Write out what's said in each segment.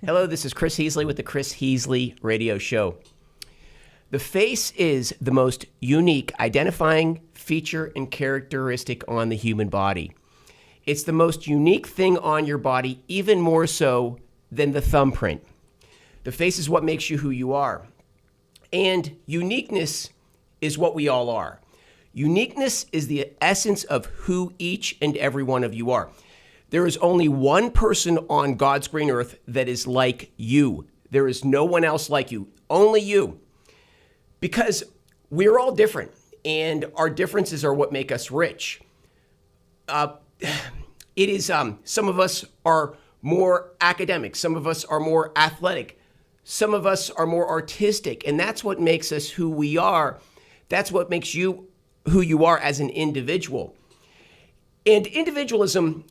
Hello, this is Chris Heasley with the Chris Heasley Radio Show. The face is the most unique identifying feature and characteristic on the human body. It's the most unique thing on your body, even more so than the thumbprint. The face is what makes you who you are. And uniqueness is what we all are. Uniqueness is the essence of who each and every one of you are. There is only one person on God's green earth that is like you. There is no one else like you, only you. Because we're all different, and our differences are what make us rich. Some of us are more academic, some of us are more athletic, some of us are more artistic, and that's what makes us who we are. That's what makes you who you are as an individual. And individualism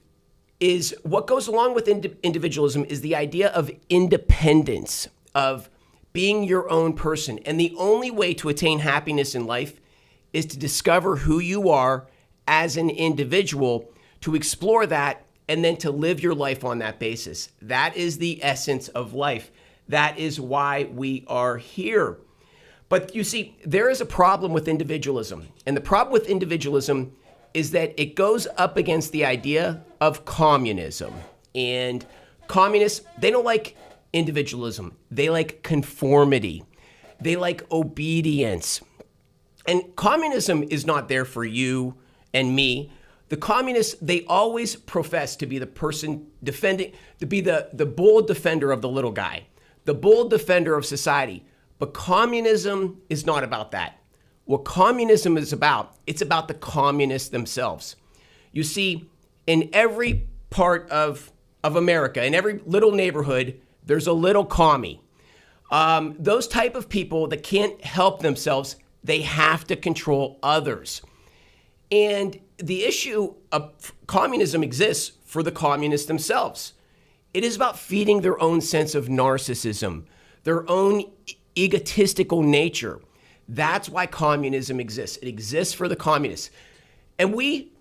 is what goes along with individualism is the idea of independence, of being your own person. And the only way to attain happiness in life is to discover who you are as an individual, to explore that, and then to live your life on that basis. That is the essence of life. That is why we are here. But you see, there is a problem with individualism. And the problem with individualism is that it goes up against the idea of communism. And communists, they don't like individualism. They like conformity. They like obedience. And communism is not there for you and me. The communists, they always profess to be the person defending, to be the bold defender of the little guy, the bold defender of society. But communism is not about that. What communism is about, it's about the communists themselves. You see, in every part of America, in every little neighborhood, there's a little commie. Those type of people that can't help themselves, they have to control others. And the issue of communism exists for the communists themselves. It is about feeding their own sense of narcissism, their own egotistical nature. That's why communism exists. It exists for the communists. And we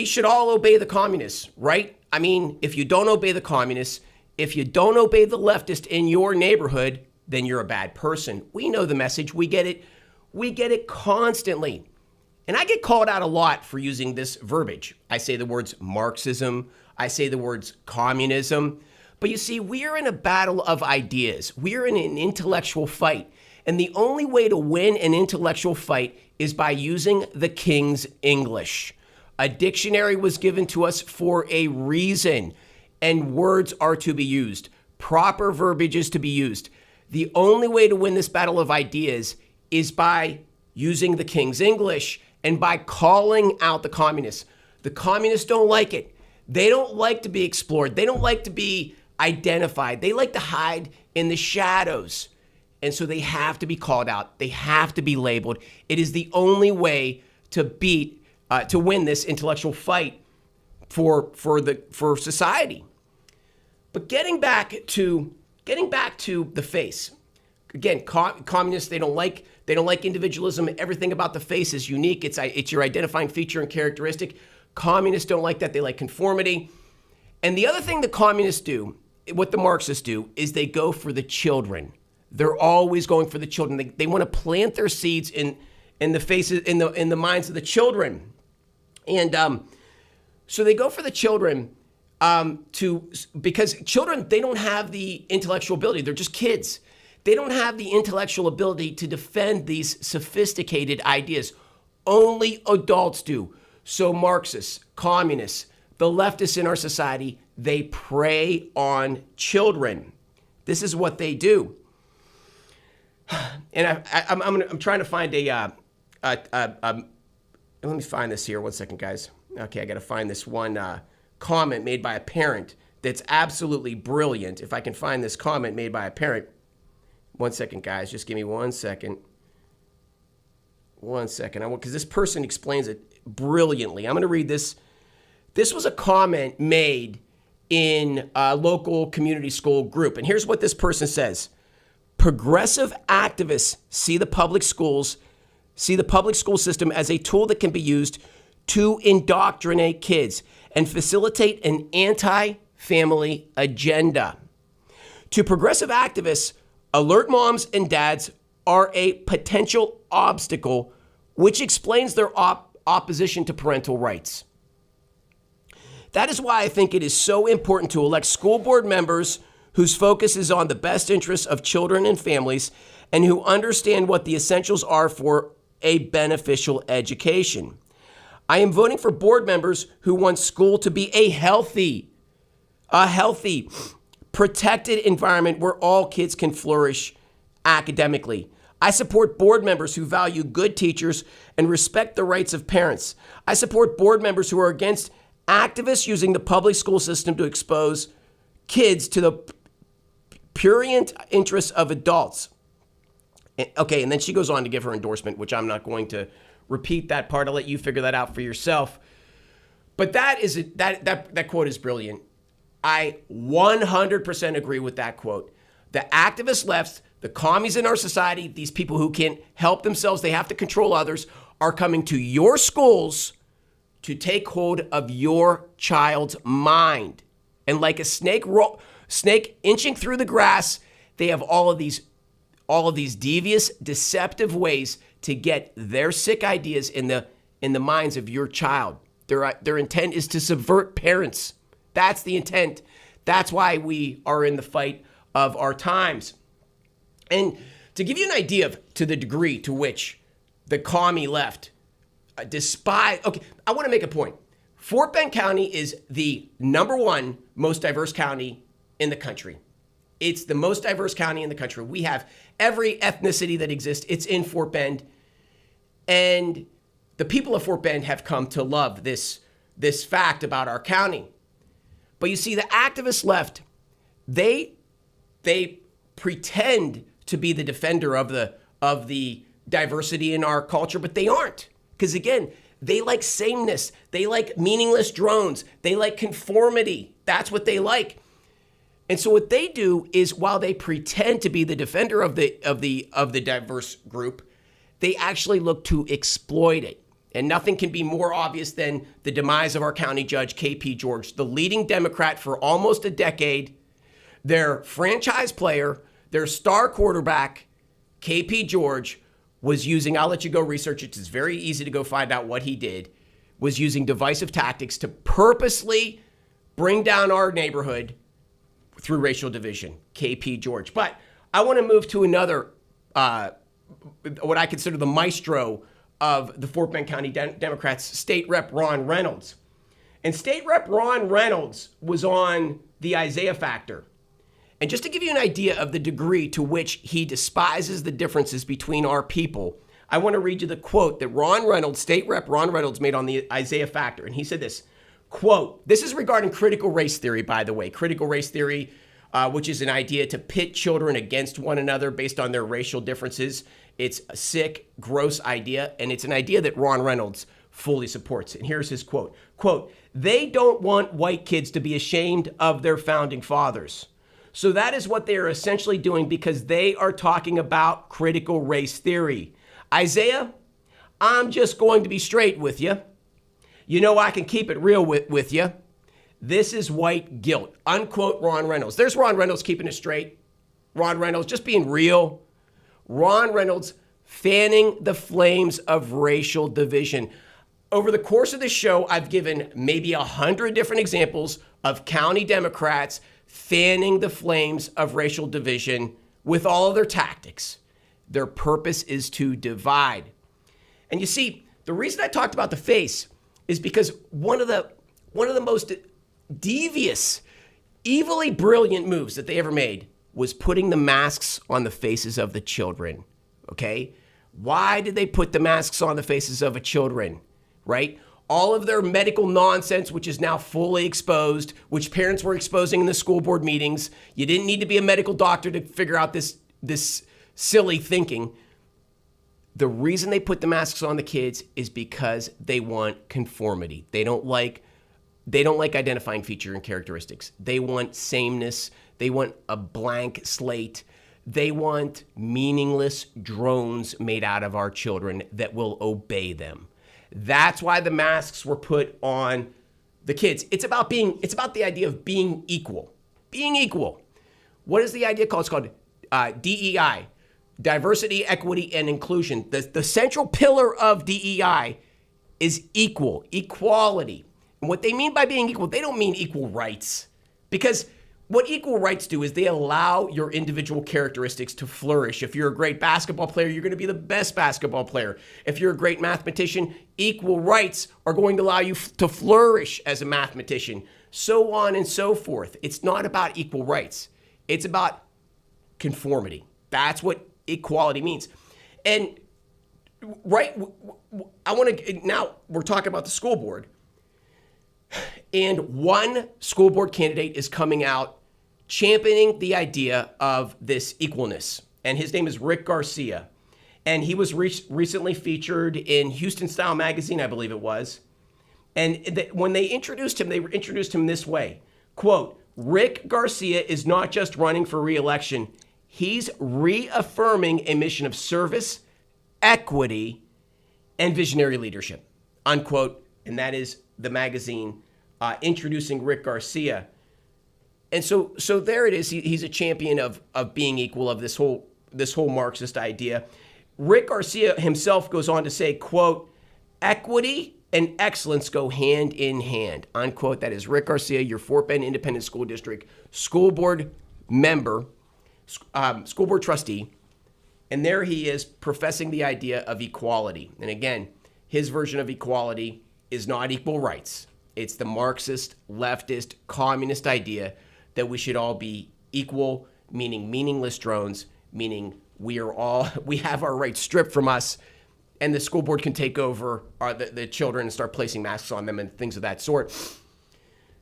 should all obey the communists, right? I mean, if you don't obey the communists, if you don't obey the leftist in your neighborhood, then you're a bad person. We know the message. We get it. We get it constantly. And I get called out a lot for using this verbiage. I say the words Marxism. I say the words communism. But you see, we're in a battle of ideas. We're in an intellectual fight. And the only way to win an intellectual fight is by using the King's English. A dictionary was given to us for a reason, and words are to be used. Proper verbiage is to be used. The only way to win this battle of ideas is by using the King's English and by calling out the communists. The communists don't like it. They don't like to be explored. They don't like to be identified. They like to hide in the shadows. And so they have to be called out. They have to be labeled. It is the only way to win this intellectual fight for society. But getting back to the face. Again, communists, they don't like individualism. Everything about the face is unique. It's your identifying feature and characteristic. Communists don't like that. They like conformity. And the other thing the communists do, what the Marxists do, is they go for the children. They're always going for the children. They want to plant their seeds in the faces, in the minds of the children. And so they go for the children because children, they don't have the intellectual ability. They're just kids. They don't have the intellectual ability to defend these sophisticated ideas. Only adults do. So Marxists, communists, the leftists in our society, they prey on children. This is what they do. And I'm trying to find let me find this here. 1 second, guys. Okay, I got to find this one comment made by a parent that's absolutely brilliant. If I can find this comment made by a parent. 1 second, guys. Just give me 1 second. 1 second. Because this person explains it brilliantly. I'm going to read this. This was a comment made in a local community school group. And here's what this person says. Progressive activists see the public school system as a tool that can be used to indoctrinate kids and facilitate an anti-family agenda. To progressive activists, alert moms and dads are a potential obstacle, which explains their opposition to parental rights. That is why I think it is so important to elect school board members whose focus is on the best interests of children and families and who understand what the essentials are for a beneficial education. I am voting for board members who want school to be a healthy, protected environment where all kids can flourish academically. I support board members who value good teachers and respect the rights of parents. I support board members who are against activists using the public school system to expose kids to the prurient interests of adults. Okay, and then she goes on to give her endorsement, which I'm not going to repeat that part. I'll let you figure that out for yourself. But that quote is brilliant. I 100% agree with that quote. The activist left, the commies in our society, these people who can't help themselves, they have to control others, are coming to your schools to take hold of your child's mind. And like a snake inching through the grass, they have all of these devious, deceptive ways to get their sick ideas in the minds of your child. Their intent is to subvert parents. That's the intent. That's why we are in the fight of our times. And to give you an idea to the degree to which the commie left despise. Okay, I want to make a point. Fort Bend County is the #1 most diverse county in the country. It's the most diverse county in the country. We have every ethnicity that exists. It's in Fort Bend. And the people of Fort Bend have come to love this fact about our county. But you see, the activist left, they pretend to be the defender of the diversity in our culture, but they aren't. Because again, they like sameness. They like meaningless drones. They like conformity. That's what they like. And so what they do is, while they pretend to be the defender of the diverse group, they actually look to exploit it. And nothing can be more obvious than the demise of our county judge, KP George, the leading Democrat for almost a decade. Their franchise player, their star quarterback, KP George, was using, I'll let you go research it. It's very easy to go find out what he did, was using divisive tactics to purposely bring down our neighborhood through racial division, KP George. But I want to move to another, what I consider the maestro of the Fort Bend County Democrats, State Rep Ron Reynolds. And State Rep Ron Reynolds was on the Isaiah Factor. And just to give you an idea of the degree to which he despises the differences between our people, I want to read you the quote that Ron Reynolds, State Rep Ron Reynolds, made on the Isaiah Factor. And he said this, quote, this is regarding critical race theory, by the way. Critical race theory, which is an idea to pit children against one another based on their racial differences. It's a sick, gross idea, and it's an idea that Ron Reynolds fully supports. And here's his quote. Quote, they don't want white kids to be ashamed of their founding fathers. So that is what they are essentially doing, because they are talking about critical race theory. Isaiah, I'm just going to be straight with you. You know I can keep it real with you. This is white guilt. Unquote Ron Reynolds. There's Ron Reynolds keeping it straight. Ron Reynolds just being real. Ron Reynolds fanning the flames of racial division. Over the course of this show, I've given maybe 100 different examples of county Democrats fanning the flames of racial division with all of their tactics. Their purpose is to divide. And you see, the reason I talked about the face is because one of the most devious, evilly brilliant moves that they ever made was putting the masks on the faces of the children, okay? Why did they put the masks on the faces of the children, right? All of their medical nonsense, which is now fully exposed, which parents were exposing in the school board meetings. You didn't need to be a medical doctor to figure out this silly thinking. The reason they put the masks on the kids is because they want conformity. They don't like identifying feature and characteristics. They want sameness. They want a blank slate. They want meaningless drones made out of our children that will obey them. That's why the masks were put on the kids. It's about the idea of being equal. Being equal. What is the idea called? It's called DEI, diversity, equity, and inclusion. The central pillar of DEI is equality. And what they mean by being equal, they don't mean equal rights. Because what equal rights do is they allow your individual characteristics to flourish. If you're a great basketball player, you're going to be the best basketball player. If you're a great mathematician, equal rights are going to allow you to flourish as a mathematician, so on and so forth. It's not about equal rights. It's about conformity. That's what equality means. And now we're talking about the school board. And one school board candidate is coming out championing the idea of this equalness. And his name is Rick Garcia. And he was recently featured in Houston Style magazine, I believe it was. And when they introduced him this way, quote, Rick Garcia is not just running for re-election. He's reaffirming a mission of service, equity, and visionary leadership, unquote. And that is the magazine introducing Rick Garcia. And so there it is. He's a champion of being equal, of this whole Marxist idea. Rick Garcia himself goes on to say, quote, equity and excellence go hand in hand, unquote. That is Rick Garcia, your Fort Bend Independent School District school board member, school board trustee. And there he is professing the idea of equality. And again, his version of equality is not equal rights. It's the Marxist, leftist, communist idea that we should all be equal, meaning meaningless drones, meaning we have our rights stripped from us, and the school board can take over the children and start placing masks on them and things of that sort.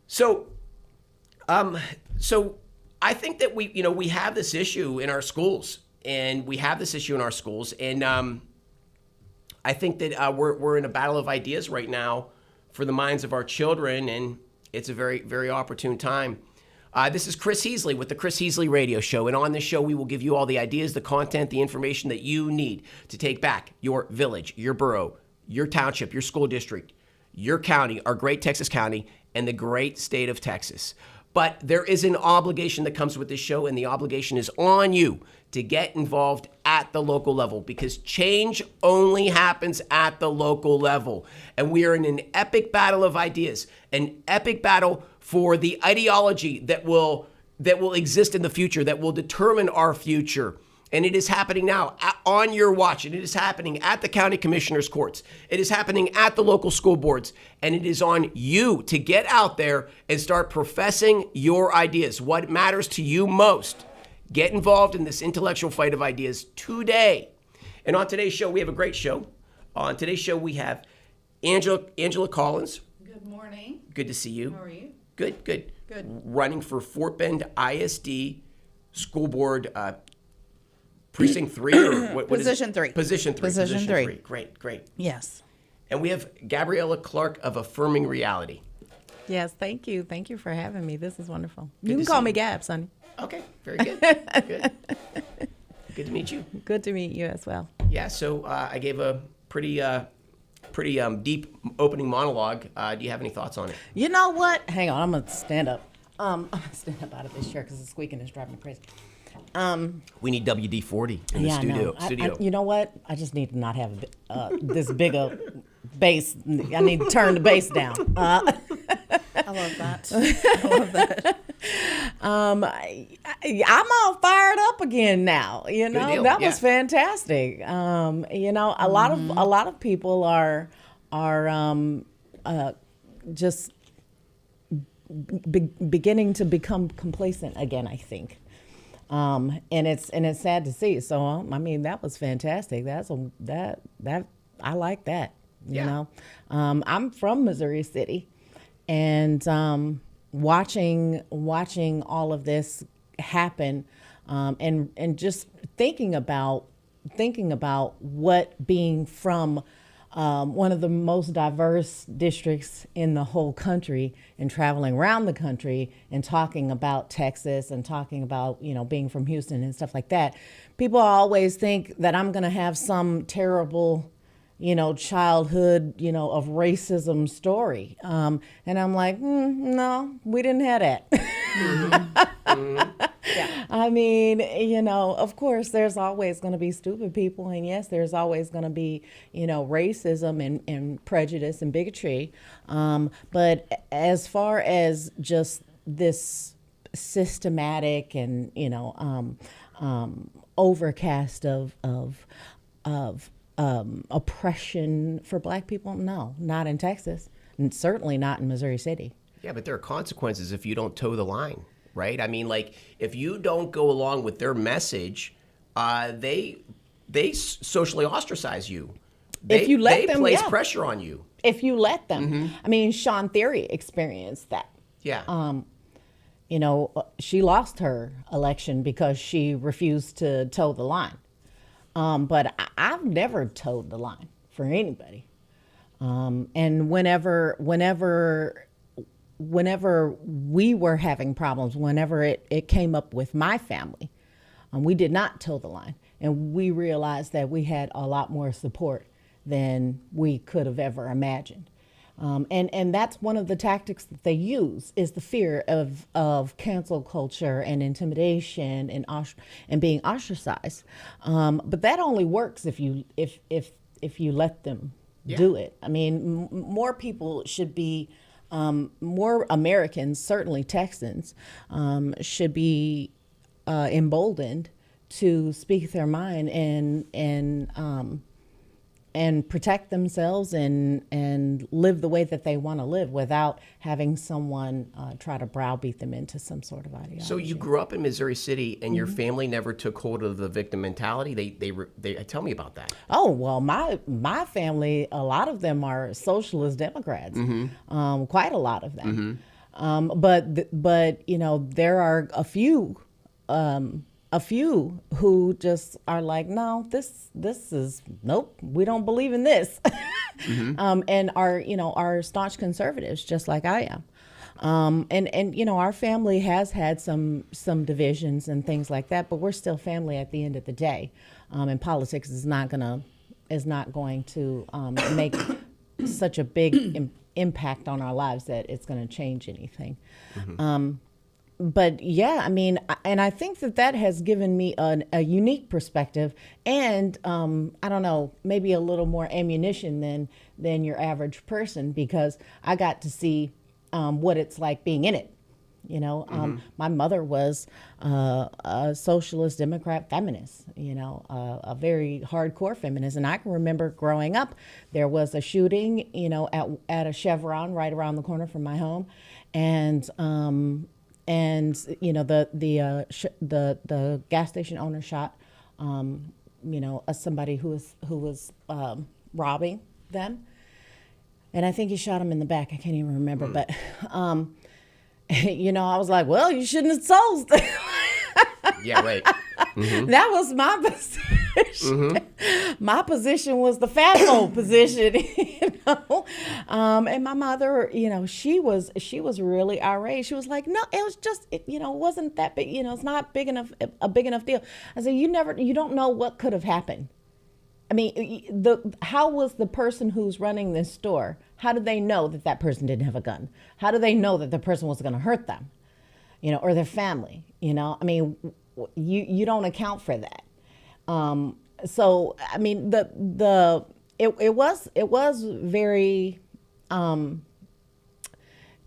So I think that we have this issue in our schools, and I think that we're in a battle of ideas right now for the minds of our children, and it's a very, very opportune time. This is Chris Heasley with the Chris Heasley Radio Show, and on this show we will give you all the ideas, the content, the information that you need to take back your village, your borough, your township, your school district, your county, our great Texas county, and the great state of Texas. But there is an obligation that comes with this show, and the obligation is on you to get involved at the local level, because change only happens at the local level. And we are in an epic battle of ideas, an epic battle for the ideology that will exist in the future, that will determine our future. And it is happening now on your watch, and it is happening at the county commissioners' courts. It is happening at the local school boards, and it is on you to get out there and start professing your ideas, what matters to you most. Get involved in this intellectual fight of ideas today. And on today's show, we have a great show. On today's show, we have Angela Collins. Good morning. Good to see you. How are you? Good. Running for Fort Bend ISD School Board Precinct 3 or what Position 3. Position 3. Great. Yes. And we have Gabriella Clark of Affirming Reality. Yes, thank you. Thank you for having me. This is wonderful. Good You to can call see me you. Gabs, honey. Okay, very good. Good to meet you. Good to meet you as well. Yeah, so I gave a pretty deep opening monologue. Do you have any thoughts on it? You know what? Hang on, I'm gonna stand up. I'm gonna stand up out of this chair because the squeaking is driving me crazy. We need WD-40 in the I know. studio. You know what? I just need to not have this big a bass. I need to turn the bass down. I love that. I'm all fired up again now. You know, deal. that Yeah. was fantastic. You know, a lot of people are just beginning to become complacent again, I think. And it's sad to see. So I mean, that was fantastic. That I like that. You know, I'm from Missouri City, and watching all of this happen, and just thinking about what being from one of the most diverse districts in the whole country, and traveling around the country and talking about Texas and talking about, you know, being from Houston and stuff like that. People always think that I'm going to have some terrible, you know, childhood, you know, of racism story. And I'm like, no, we didn't have that. I mean, of course, there's always going to be stupid people. And yes, there's always going to be, racism and prejudice and bigotry. But as far as just this systematic and, overcast of oppression for Black people, no, not in Texas, and certainly not in Missouri City. Yeah, but there are consequences if you don't toe the line, right? I mean, like, if you don't go along with their message, they socially ostracize you. If you let them, place yeah. pressure on you. If you let them. I mean, Sean Theory experienced that. Yeah. She lost her election because she refused to toe the line. But I've never toed the line for anybody. And whenever we were having problems, whenever it came up with my family, we did not toe the line. And we realized that we had a lot more support than we could have ever imagined. And that's one of the tactics that they use, is the fear of cancel culture and intimidation and being ostracized. But that only works if you let them do it. I mean, more people should be, more Americans, certainly Texans, should be emboldened to speak their mind and protect themselves and live the way that they want to live without having someone try to browbeat them into some sort of ideology. So you grew up in Missouri City, and your family never took hold of the victim mentality. They tell me about that. Oh, well, my family, a lot of them are socialist Democrats, quite a lot of them. But there are a few who just are like, no, this is, nope, we don't believe in this. And are staunch conservatives, just like I am. And our family has had some divisions and things like that, but we're still family at the end of the day. And politics is not going to make such a big impact on our lives that it's going to change anything. But yeah, I mean, and I think that has given me a unique perspective and, I don't know, maybe a little more ammunition than your average person, because I got to see what it's like being in it. My mother was a socialist Democrat feminist, a very hardcore feminist. And I can remember growing up, there was a shooting, at a Chevron right around the corner from my home. And the gas station owner shot, somebody who was robbing them, and I think he shot him in the back. I can't even remember, but I was like, well, you shouldn't have sold. Yeah, right. That was my position. My position was the fat folk position, and my mother, she was really irate. She was like, no, it was just, it wasn't that big, it's not a big enough deal. I said, you don't know what could have happened. I mean, how was the person who's running this store, how did they know that person didn't have a gun? How do they know that the person was going to hurt them, or their family? I mean, you don't account for that. So I mean, it was very,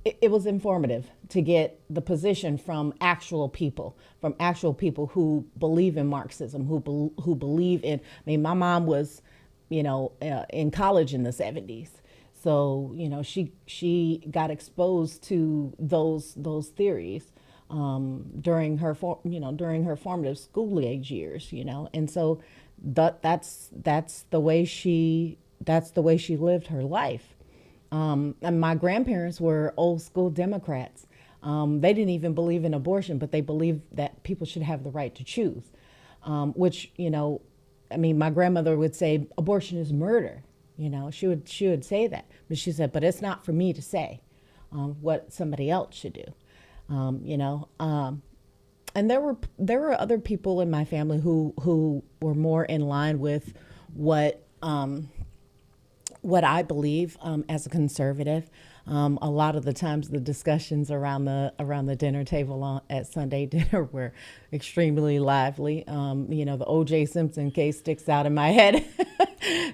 it was informative to get the position from actual people who believe in Marxism, who believe in. I mean, my mom was, in college in the 70s, so she got exposed to those theories during her formative school age years, and so that's the way she lived her life. And my grandparents were old school Democrats. They didn't even believe in abortion, but they believed that people should have the right to choose, which, I mean, my grandmother would say abortion is murder. She would say that, but she said, but it's not for me to say what somebody else should do. And there were other people in my family who were more in line with what I believe as a conservative. A lot of the times the discussions around the dinner table at Sunday dinner were extremely lively. The O.J. Simpson case sticks out in my head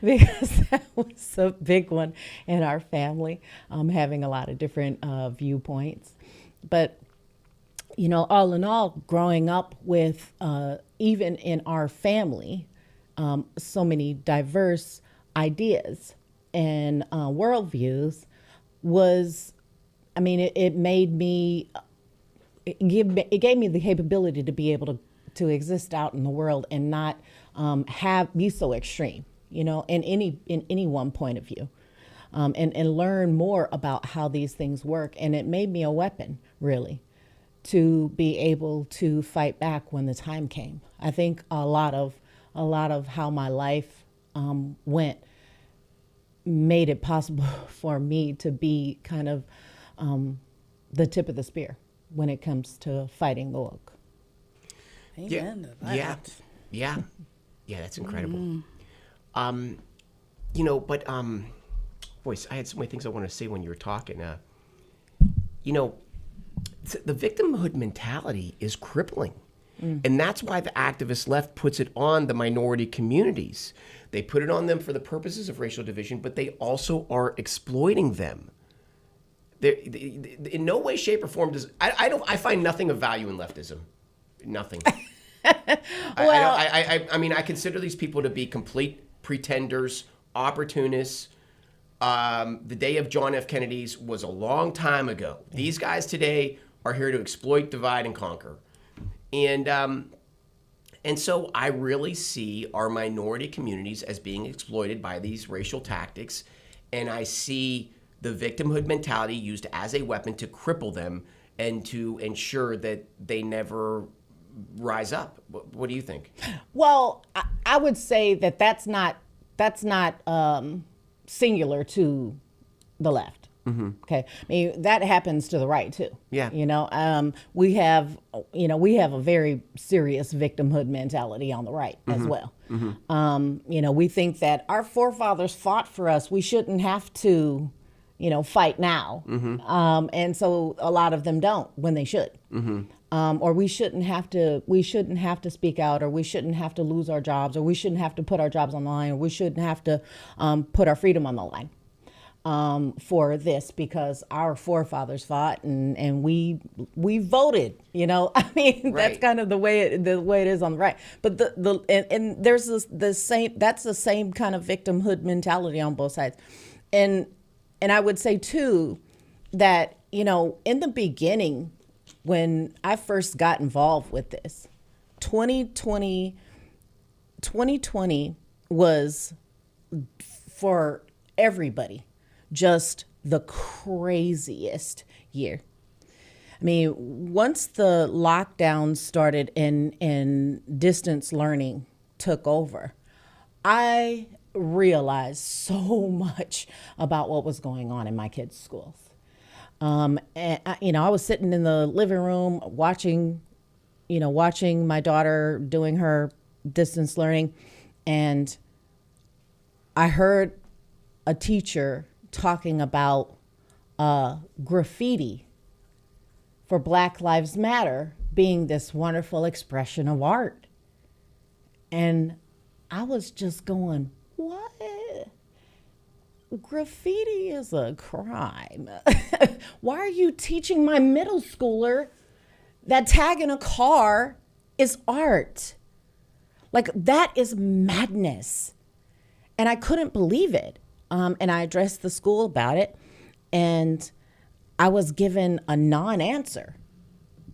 because that was a big one in our family, having a lot of different viewpoints. But all in all, growing up with, even in our family, so many diverse ideas and worldviews it made me, it gave me the capability to be able to exist out in the world and not be so extreme, in any one point of view, and learn more about how these things work. And it made me a weapon, really, to be able to fight back when the time came. I think a lot of how my life went made it possible for me to be kind of the tip of the spear when it comes to fighting the woke. Amen to that. Yeah, that's incredible. Boys, I had so many things I wanted to say when you were talking. The victimhood mentality is crippling. And that's why the activist left puts it on the minority communities. They put it on them for the purposes of racial division, but they also are exploiting them. In no way, shape, or form does I find nothing of value in leftism. Nothing. I consider these people to be complete pretenders, opportunists. The day of John F. Kennedy's was a long time ago. These guys today are here to exploit, divide, and conquer. And so I really see our minority communities as being exploited by these racial tactics, and I see the victimhood mentality used as a weapon to cripple them and to ensure that they never rise up. What do you think? Well, I would say that's not singular to the left. Mm-hmm. Okay, that happens to the right too. Yeah, we have a very serious victimhood mentality on the right as well. Mm-hmm. We think that our forefathers fought for us. We shouldn't have to, fight now. Mm-hmm. And so a lot of them don't when they should. Mm-hmm. Or we shouldn't have to speak out, or we shouldn't have to lose our jobs, or we shouldn't have to put our jobs on the line, or we shouldn't have to put our freedom on the line. For this, because our forefathers fought and we voted, Right. That's kind of the way it is on the right. But there's that's the same kind of victimhood mentality on both sides. And I would say too that, in the beginning, when I first got involved with this, 2020 was, for everybody, just the craziest year. Once the lockdown started and distance learning took over, I realized so much about what was going on in my kids' schools. And I was sitting in the living room watching my daughter doing her distance learning, and I heard a teacher talking about graffiti for Black Lives Matter being this wonderful expression of art. And I was just going, what? Graffiti is a crime. Why are you teaching my middle schooler that tagging a car is art? Like, that is madness. And I couldn't believe it. And I addressed the school about it, and I was given a non-answer,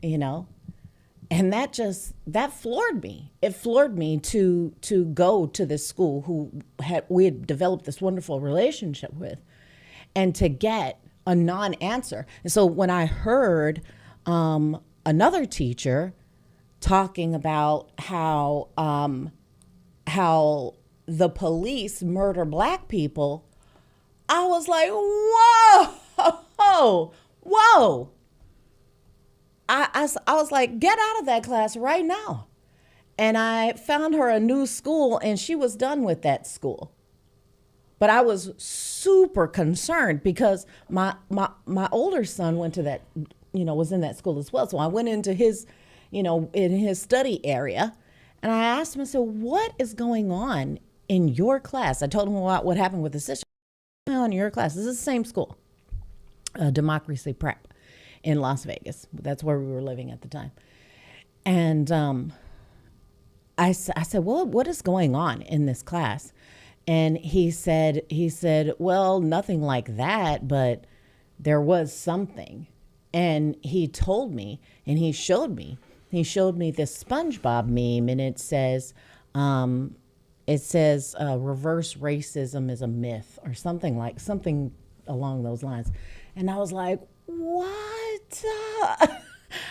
and that floored me. It floored me to go to this school who we had developed this wonderful relationship with, and to get a non-answer. And so when I heard another teacher talking about how the police murder Black people, I was like, whoa. I was like, get out of that class right now. And I found her a new school, and she was done with that school. But I was super concerned because my older son went to that, was in that school as well. So I went into his, in his study area, and I asked him, I said, what is going on in your class? I told him about what happened with the sister. What's going on in your class? This is the same school, Democracy Prep in Las Vegas. That's where we were living at the time. And I said, well, what is going on in this class? And he said, well, nothing like that, but there was something. And he told me, and he showed me this SpongeBob meme, and it says reverse racism is a myth, or something along those lines. And I was like, what?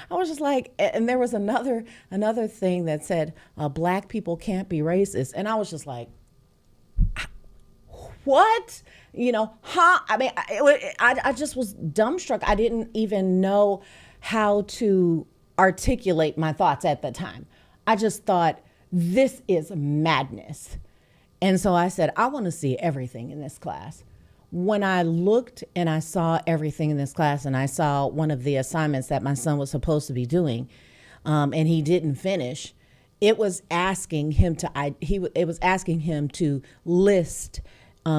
I was just like, and there was another thing that said, black people can't be racist. And I was just like, what? I mean, I just was dumbstruck. I didn't even know how to articulate my thoughts at the time. I just thought, this is madness. And so I said, I want to see everything in this class. When I looked and I saw everything in this class, and I saw one of the assignments that my son was supposed to be doing, and he didn't finish, it was asking him to list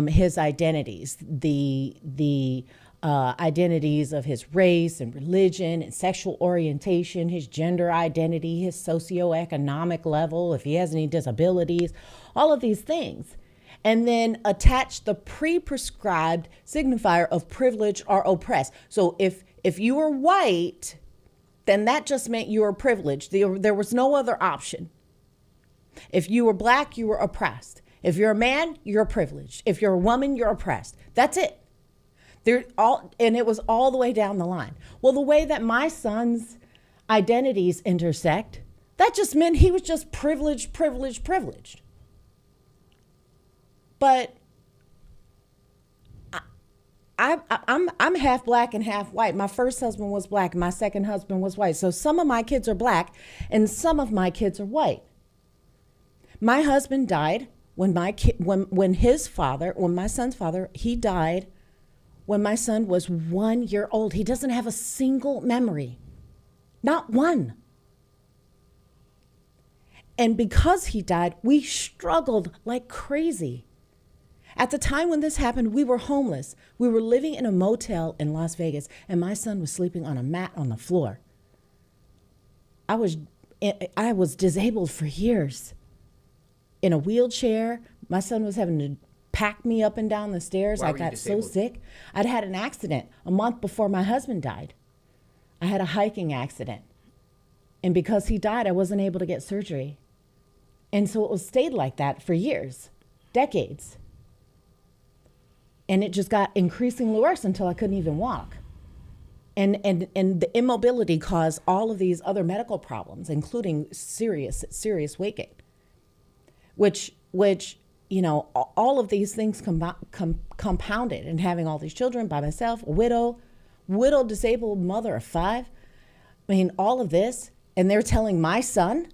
his identities, the identities of his race and religion and sexual orientation, his gender identity, his socioeconomic level, if he has any disabilities, all of these things. And then attach the pre-prescribed signifier of privilege or oppressed. So if you were white, then that just meant you were privileged. There was no other option. If you were black, you were oppressed. If you're a man, you're privileged. If you're a woman, you're oppressed. That's it. And it was all the way down the line. Well, the way that my son's identities intersect, that just meant he was just privileged. But I'm half black and half white. My first husband was black. My second husband was white. So some of my kids are black and some of my kids are white. My husband died when my son's father, he died when my son was 1 year old. He doesn't have a single memory, not one. And because he died, we struggled like crazy. At the time when this happened, we were homeless. We were living in a motel in Las Vegas, and my son was sleeping on a mat on the floor. I was disabled for years. In a wheelchair, my son was having to pack me up and down the stairs. Why I were you got disabled? so sick. I'd had an accident a month before my husband died. I had a hiking accident. And because he died, I wasn't able to get surgery. And so it stayed like that for years, decades. And it just got increasingly worse until I couldn't even walk. And the immobility caused all of these other medical problems, including serious weight gain, which all of these things compounded, and having all these children by myself, a widow, disabled mother of 5. I mean, all of this, and they're telling my son,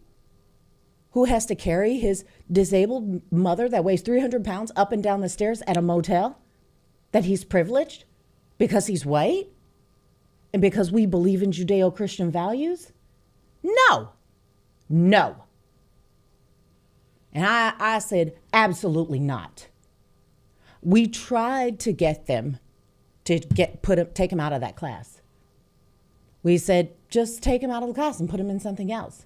who has to carry his disabled mother that weighs 300 pounds up and down the stairs at a motel, that he's privileged because he's white and because we believe in Judeo-Christian values? No. And I said, absolutely not. We tried to get them to take him out of that class. We said, just take him out of the class and put him in something else.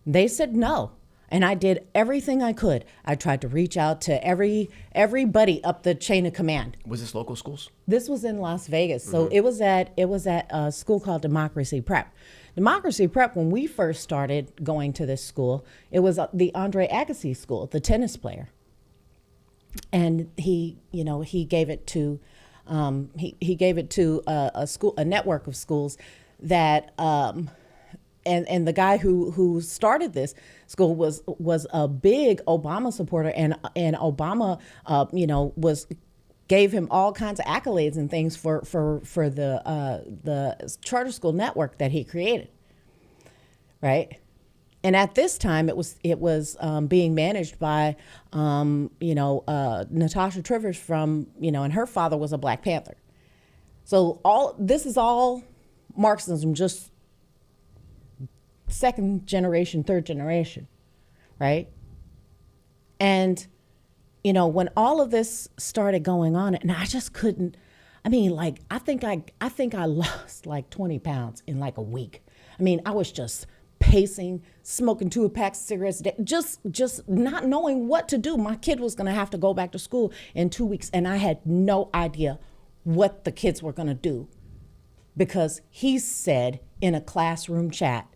They said no. And I did everything I could. I tried to reach out to everybody up the chain of command. Was this local schools? This was in Las Vegas. So it was at a school called Democracy Prep. Democracy Prep, when we first started going to this school, it was the Andre Agassi school, the tennis player. And he gave it to a school, a network of schools that and the guy who started this school was a big Obama supporter, and Obama gave him all kinds of accolades and things for the charter school network that he created, right? And at this time, it was being managed by, Natasha Trivers from, and her father was a Black Panther. So this is all Marxism, just second generation, third generation, right? And, when all of this started going on, and I just couldn't, I think I lost like 20 pounds in like a week. I was just pacing, smoking 2 packs of cigarettes a day, just not knowing what to do. My kid was going to have to go back to school in 2 weeks, and I had no idea what the kids were going to do, because he said in a classroom chat,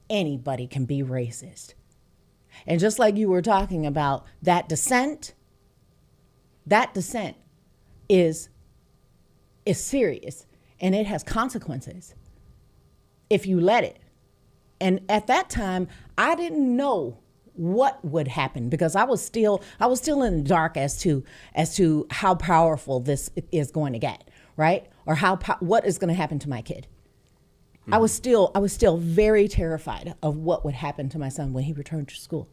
anybody can be racist. And just like you were talking about, that dissent is serious, and it has consequences if you let it. And at that time, I didn't know what would happen, because I was still in the dark as to how powerful this is going to get, right? Or what is going to happen to my kid. Mm-hmm. I was still very terrified of what would happen to my son when he returned to school,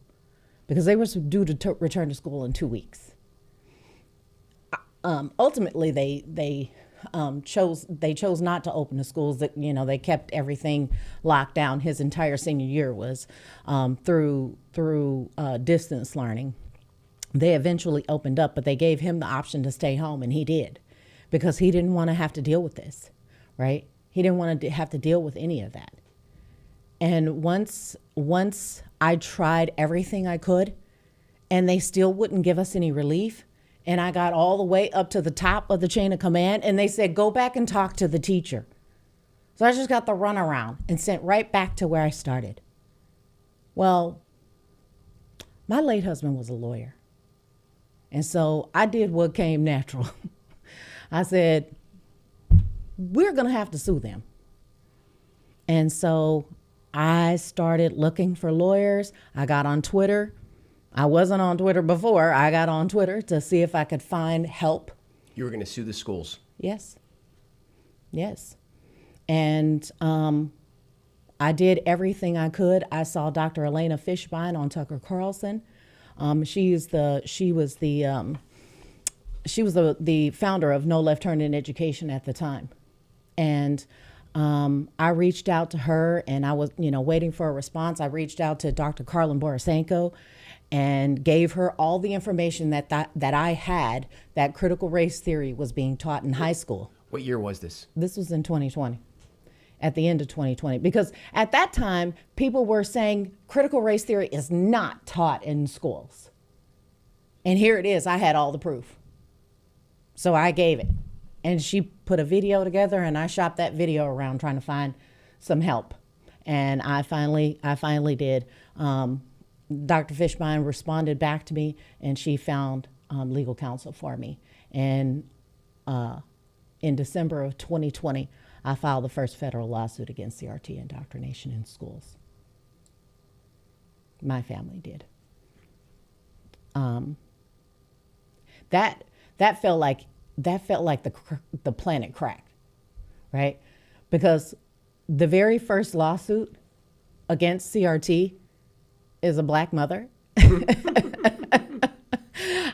because they were due to return to school in 2 weeks. Ultimately, they chose not to open the schools. That they kept everything locked down. His entire senior year was through distance learning. They eventually opened up, but they gave him the option to stay home, and he did, because he didn't want to have to deal with this, right? He didn't want to have to deal with any of that. And once I tried everything I could, and they still wouldn't give us any relief. And I got all the way up to the top of the chain of command, and they said, go back and talk to the teacher. So I just got the runaround and sent right back to where I started. Well, my late husband was a lawyer. And so I did what came natural. I said, we're going to have to sue them. And so I started looking for lawyers. I got on Twitter. I wasn't on Twitter before. I got on Twitter to see if I could find help. You were going to sue the schools. Yes. And I did everything I could. I saw Dr. Elena Fishbein on Tucker Carlson. She was the founder of No Left Turn in Education at the time. And I reached out to her, and I was, waiting for a response. I reached out to Dr. Carlin Borisenko and gave her all the information that I had, that critical race theory was being taught in high school. What year was this? This was in 2020, at the end of 2020. Because at that time, people were saying critical race theory is not taught in schools. And here it is. I had all the proof. So I gave it. And she put a video together, and I shopped that video around trying to find some help. And I finally did. Dr. Fishbein responded back to me, and she found legal counsel for me. And in December of 2020, I filed the first federal lawsuit against CRT indoctrination in schools. My family did. That felt like the planet cracked, right? Because the very first lawsuit against CRT is a Black mother.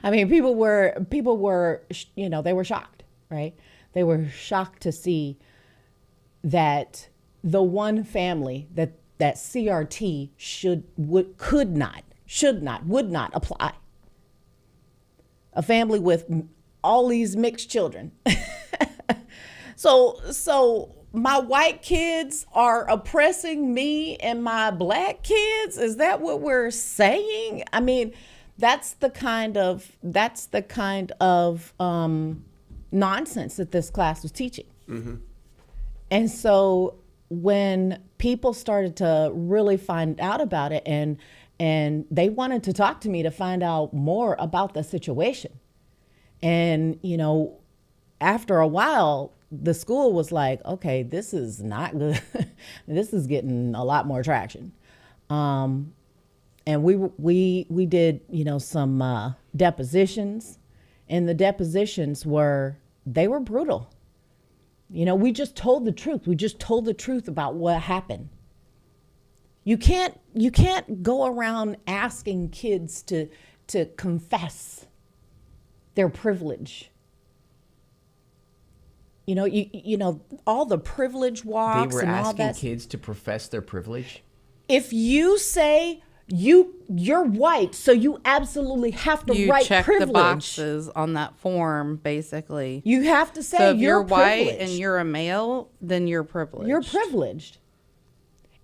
I mean, people were, they were shocked, right? They were shocked to see that the one family that CRT would not apply. A family with all these mixed children. So my white kids are oppressing me and my Black kids? Is that what we're saying? I mean, that's the kind of nonsense that this class was teaching. Mm-hmm. And so when people started to really find out about it, and they wanted to talk to me to find out more about the situation. And, after a while, the school was like, okay, this is not good. This is getting a lot more traction. And we did, some depositions, and the depositions were brutal. We just told the truth. We just told the truth about what happened. You can't go around asking kids to confess their privilege. You know all the privilege walks They were and all asking that. kids to profess their privilege. If you say you're white, so you absolutely have to You write check privilege. the boxes on that form, basically. You have to say So if you're white privileged. and you're a male, then you're privileged. You're privileged.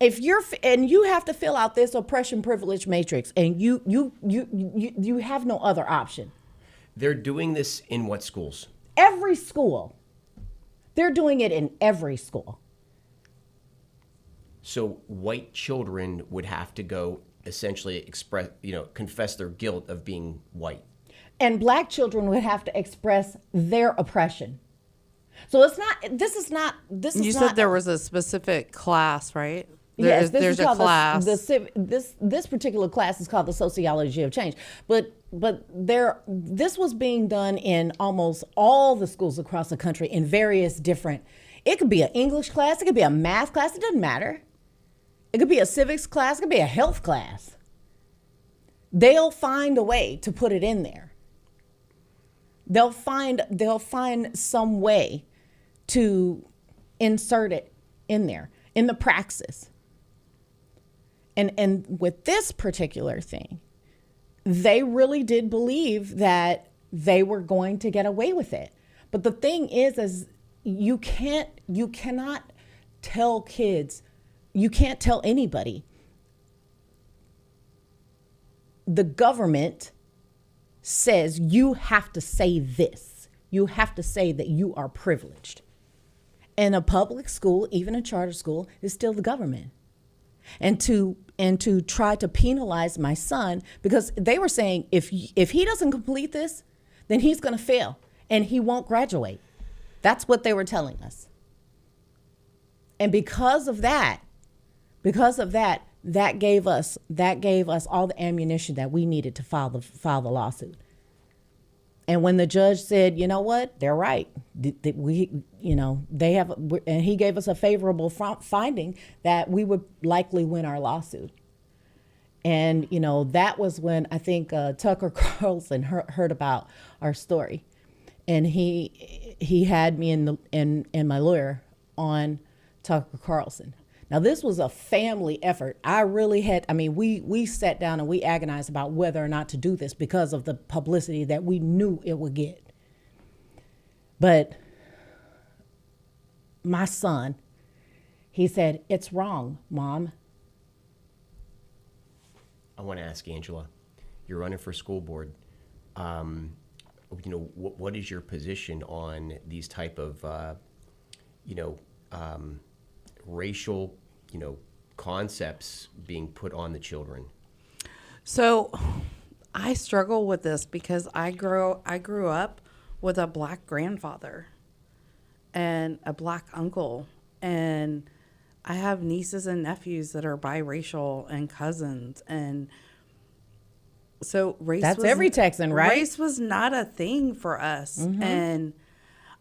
If and you have to fill out this oppression privilege matrix, and you have no other option. They're doing this in what schools? Every school. They're doing it in every school. So white children would have to go essentially confess their guilt of being white. And black children would have to express their oppression. So this is not. You said there was a specific class, right? Yes, There's a class. This particular class is called the sociology of change. But this was being done in almost all the schools across the country in various different. It could be an English class, it could be a math class. It doesn't matter. It could be a civics class, it could be a health class. They'll find a way to put it in there. They'll find some way to insert it in there, in the praxis. And with this particular thing, they really did believe that they were going to get away with it. But the thing is you cannot tell kids, you can't tell anybody. The government says you have to say this. You have to say that you are privileged. And a public school, even a charter school, is still the government. And to try to penalize my son, because they were saying if he doesn't complete this, then he's going to fail and he won't graduate. That's what they were telling us. And because of that, that gave us all the ammunition that we needed to file the lawsuit. And when the judge said, you know what, they're right. They have, and he gave us a favorable finding that we would likely win our lawsuit. And, that was when I think Tucker Carlson heard about our story. And he had me and my lawyer on Tucker Carlson. Now, this was a family effort. We sat down and we agonized about whether or not to do this because of the publicity that we knew it would get. But my son, he said, "It's wrong, Mom." I want to ask Angela, you're running for school board. What is your position on these type of, racial, concepts being put on the children? So I struggle with this because I grew up with a black grandfather and a black uncle, and I have nieces and nephews that are biracial and cousins, and so That's every Texan, right? Race was not a thing for us. Mm-hmm. And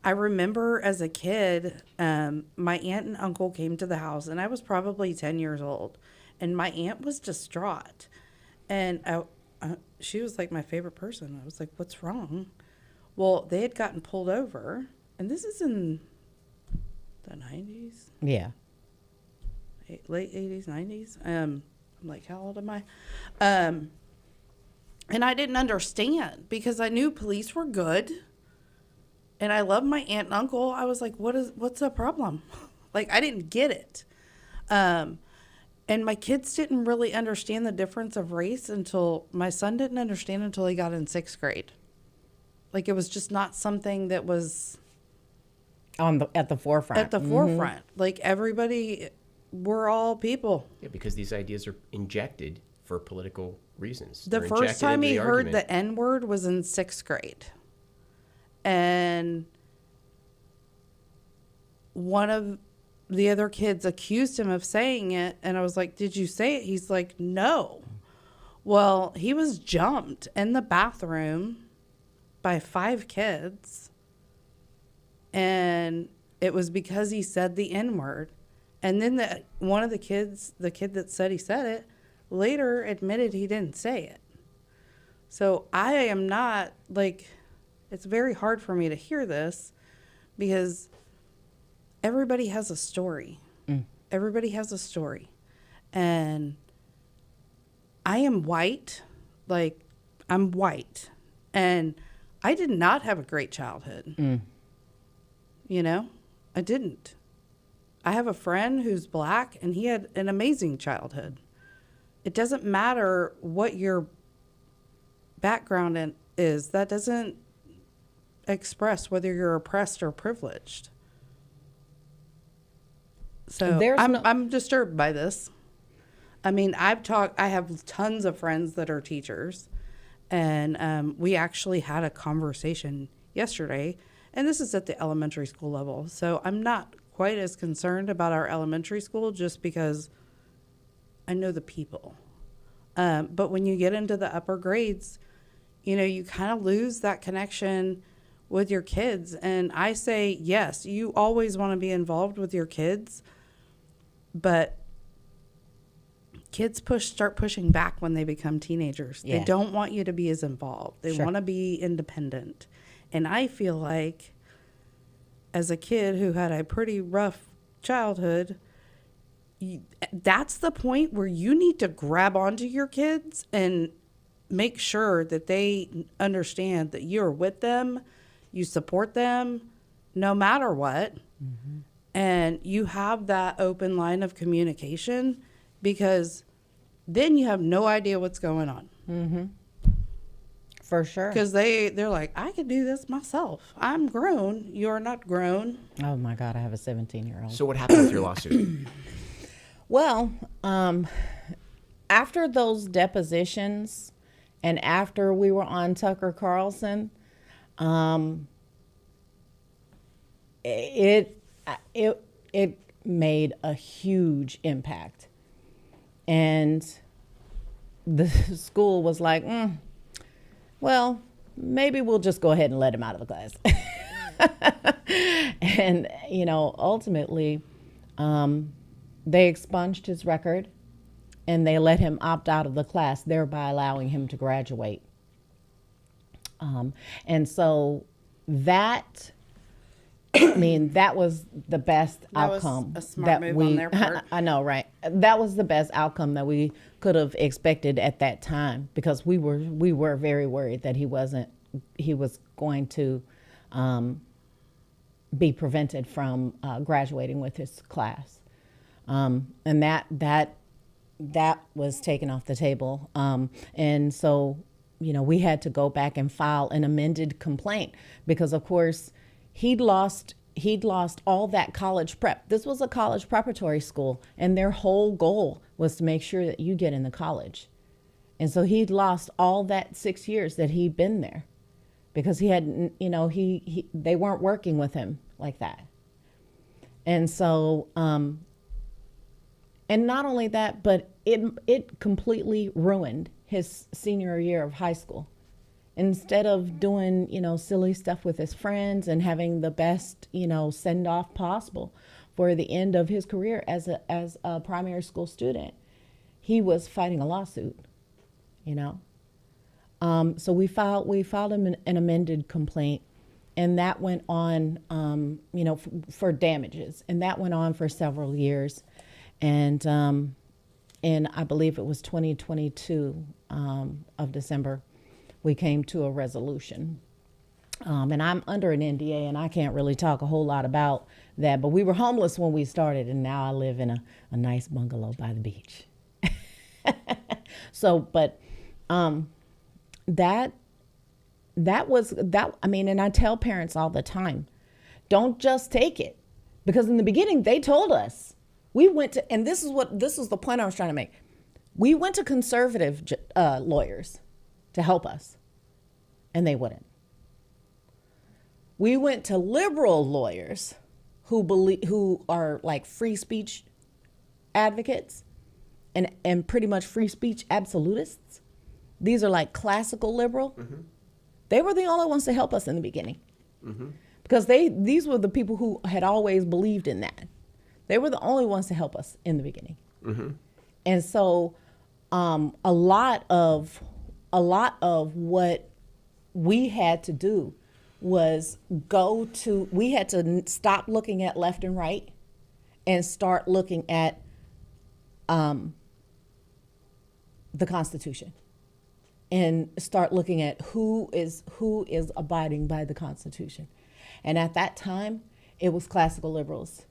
I remember as a kid, my aunt and uncle came to the house, and I was probably 10 years old, and my aunt was distraught, and she was like my favorite person. I was like, "What's wrong?" Well, they had gotten pulled over, and this is in the 90s. Yeah. Late 80s, 90s. I'm like, how old am I? And I didn't understand because I knew police were good. And I love my aunt and uncle. I was like, what's the problem? Like, I didn't get it. And my kids didn't really understand the difference of race until my son didn't understand until he got in 6th grade. Like, it was just not something that was at the forefront. At the forefront. Like, everybody, we're all people. Yeah, because these ideas are injected for political reasons. The first time he heard the N-word was in 6th grade. And one of the other kids accused him of saying it. And I was like, "Did you say it?" He's like, "No." Well, he was jumped in the bathroom by 5 kids. And it was because he said the N-word. And then one of the kids, the kid that said he said it, later admitted he didn't say it. So I am not, like, it's very hard for me to hear this because everybody has a story. Everybody has a story. And I am white. Like, I'm white. And I did not have a great childhood. You know? I didn't. I have a friend who's black, and he had an amazing childhood. It doesn't matter what your background is. That doesn't express whether you're oppressed or privileged. So I'm disturbed by this. I mean, I have tons of friends that are teachers, and we actually had a conversation yesterday, and this is at the elementary school level. So I'm not quite as concerned about our elementary school just because I know the people. But when you get into the upper grades, you know, you kind of lose that connection with your kids. And I say, yes, you always want to be involved with your kids, but kids start pushing back when they become teenagers. Yeah. They don't want you to be as involved. They want to be independent. And I feel like as a kid who had a pretty rough childhood, that's the point where you need to grab onto your kids and make sure that they understand that you're with them, you support them no matter what, and you have that open line of communication, because then you have no idea what's going on. For sure. Because they're like, I could do this myself. I'm grown. You're not grown. Oh, my God. I have a 17-year-old. So what happened with your lawsuit? Well, after those depositions and after we were on Tucker Carlson, it made a huge impact. And the school was like, well, maybe we'll just go ahead and let him out of the class. And, you know, ultimately, they expunged his record and they let him opt out of the class, thereby allowing him to graduate. And so that, I mean, that was the best outcome. Was a smart move on their part. I know, right? That was the best outcome that we could have expected at that time, because we were very worried that he was going to be prevented from graduating with his class. And that was taken off the table. And so, you know, we had to go back and file an amended complaint because, of course, he'd lost all that college prep. This was a college preparatory school, and their whole goal was to make sure that you get into college. And so he'd lost all that 6 years that he'd been there because he had, you know, they weren't working with him like that. And so, and not only that, but it completely ruined his senior year of high school. Instead of doing, you know, silly stuff with his friends and having the best, you know, send off possible for the end of his career as a primary school student, he was fighting a lawsuit, you know. So we filed an amended complaint, and that went on, you know, for damages, and that went on for several years. And I believe it was 2022 of December, we came to a resolution. And I'm under an NDA, and I can't really talk a whole lot about that. But we were homeless when we started, and now I live in a nice bungalow by the beach. So, but that was, I mean, and I tell parents all the time, don't just take it. Because in the beginning, they told us, we went to, and this is the point I was trying to make. We went to conservative lawyers to help us, and they wouldn't. We went to liberal lawyers who are like free speech advocates and pretty much free speech absolutists. These are like classical liberal. They were the only ones to help us in the beginning, because these were the people who had always believed in that. They were the only ones to help us in the beginning. And so a lot of what we had to do was we had to stop looking at left and right and start looking at the Constitution, and start looking at who is abiding by the Constitution. And at that time, it was classical liberals,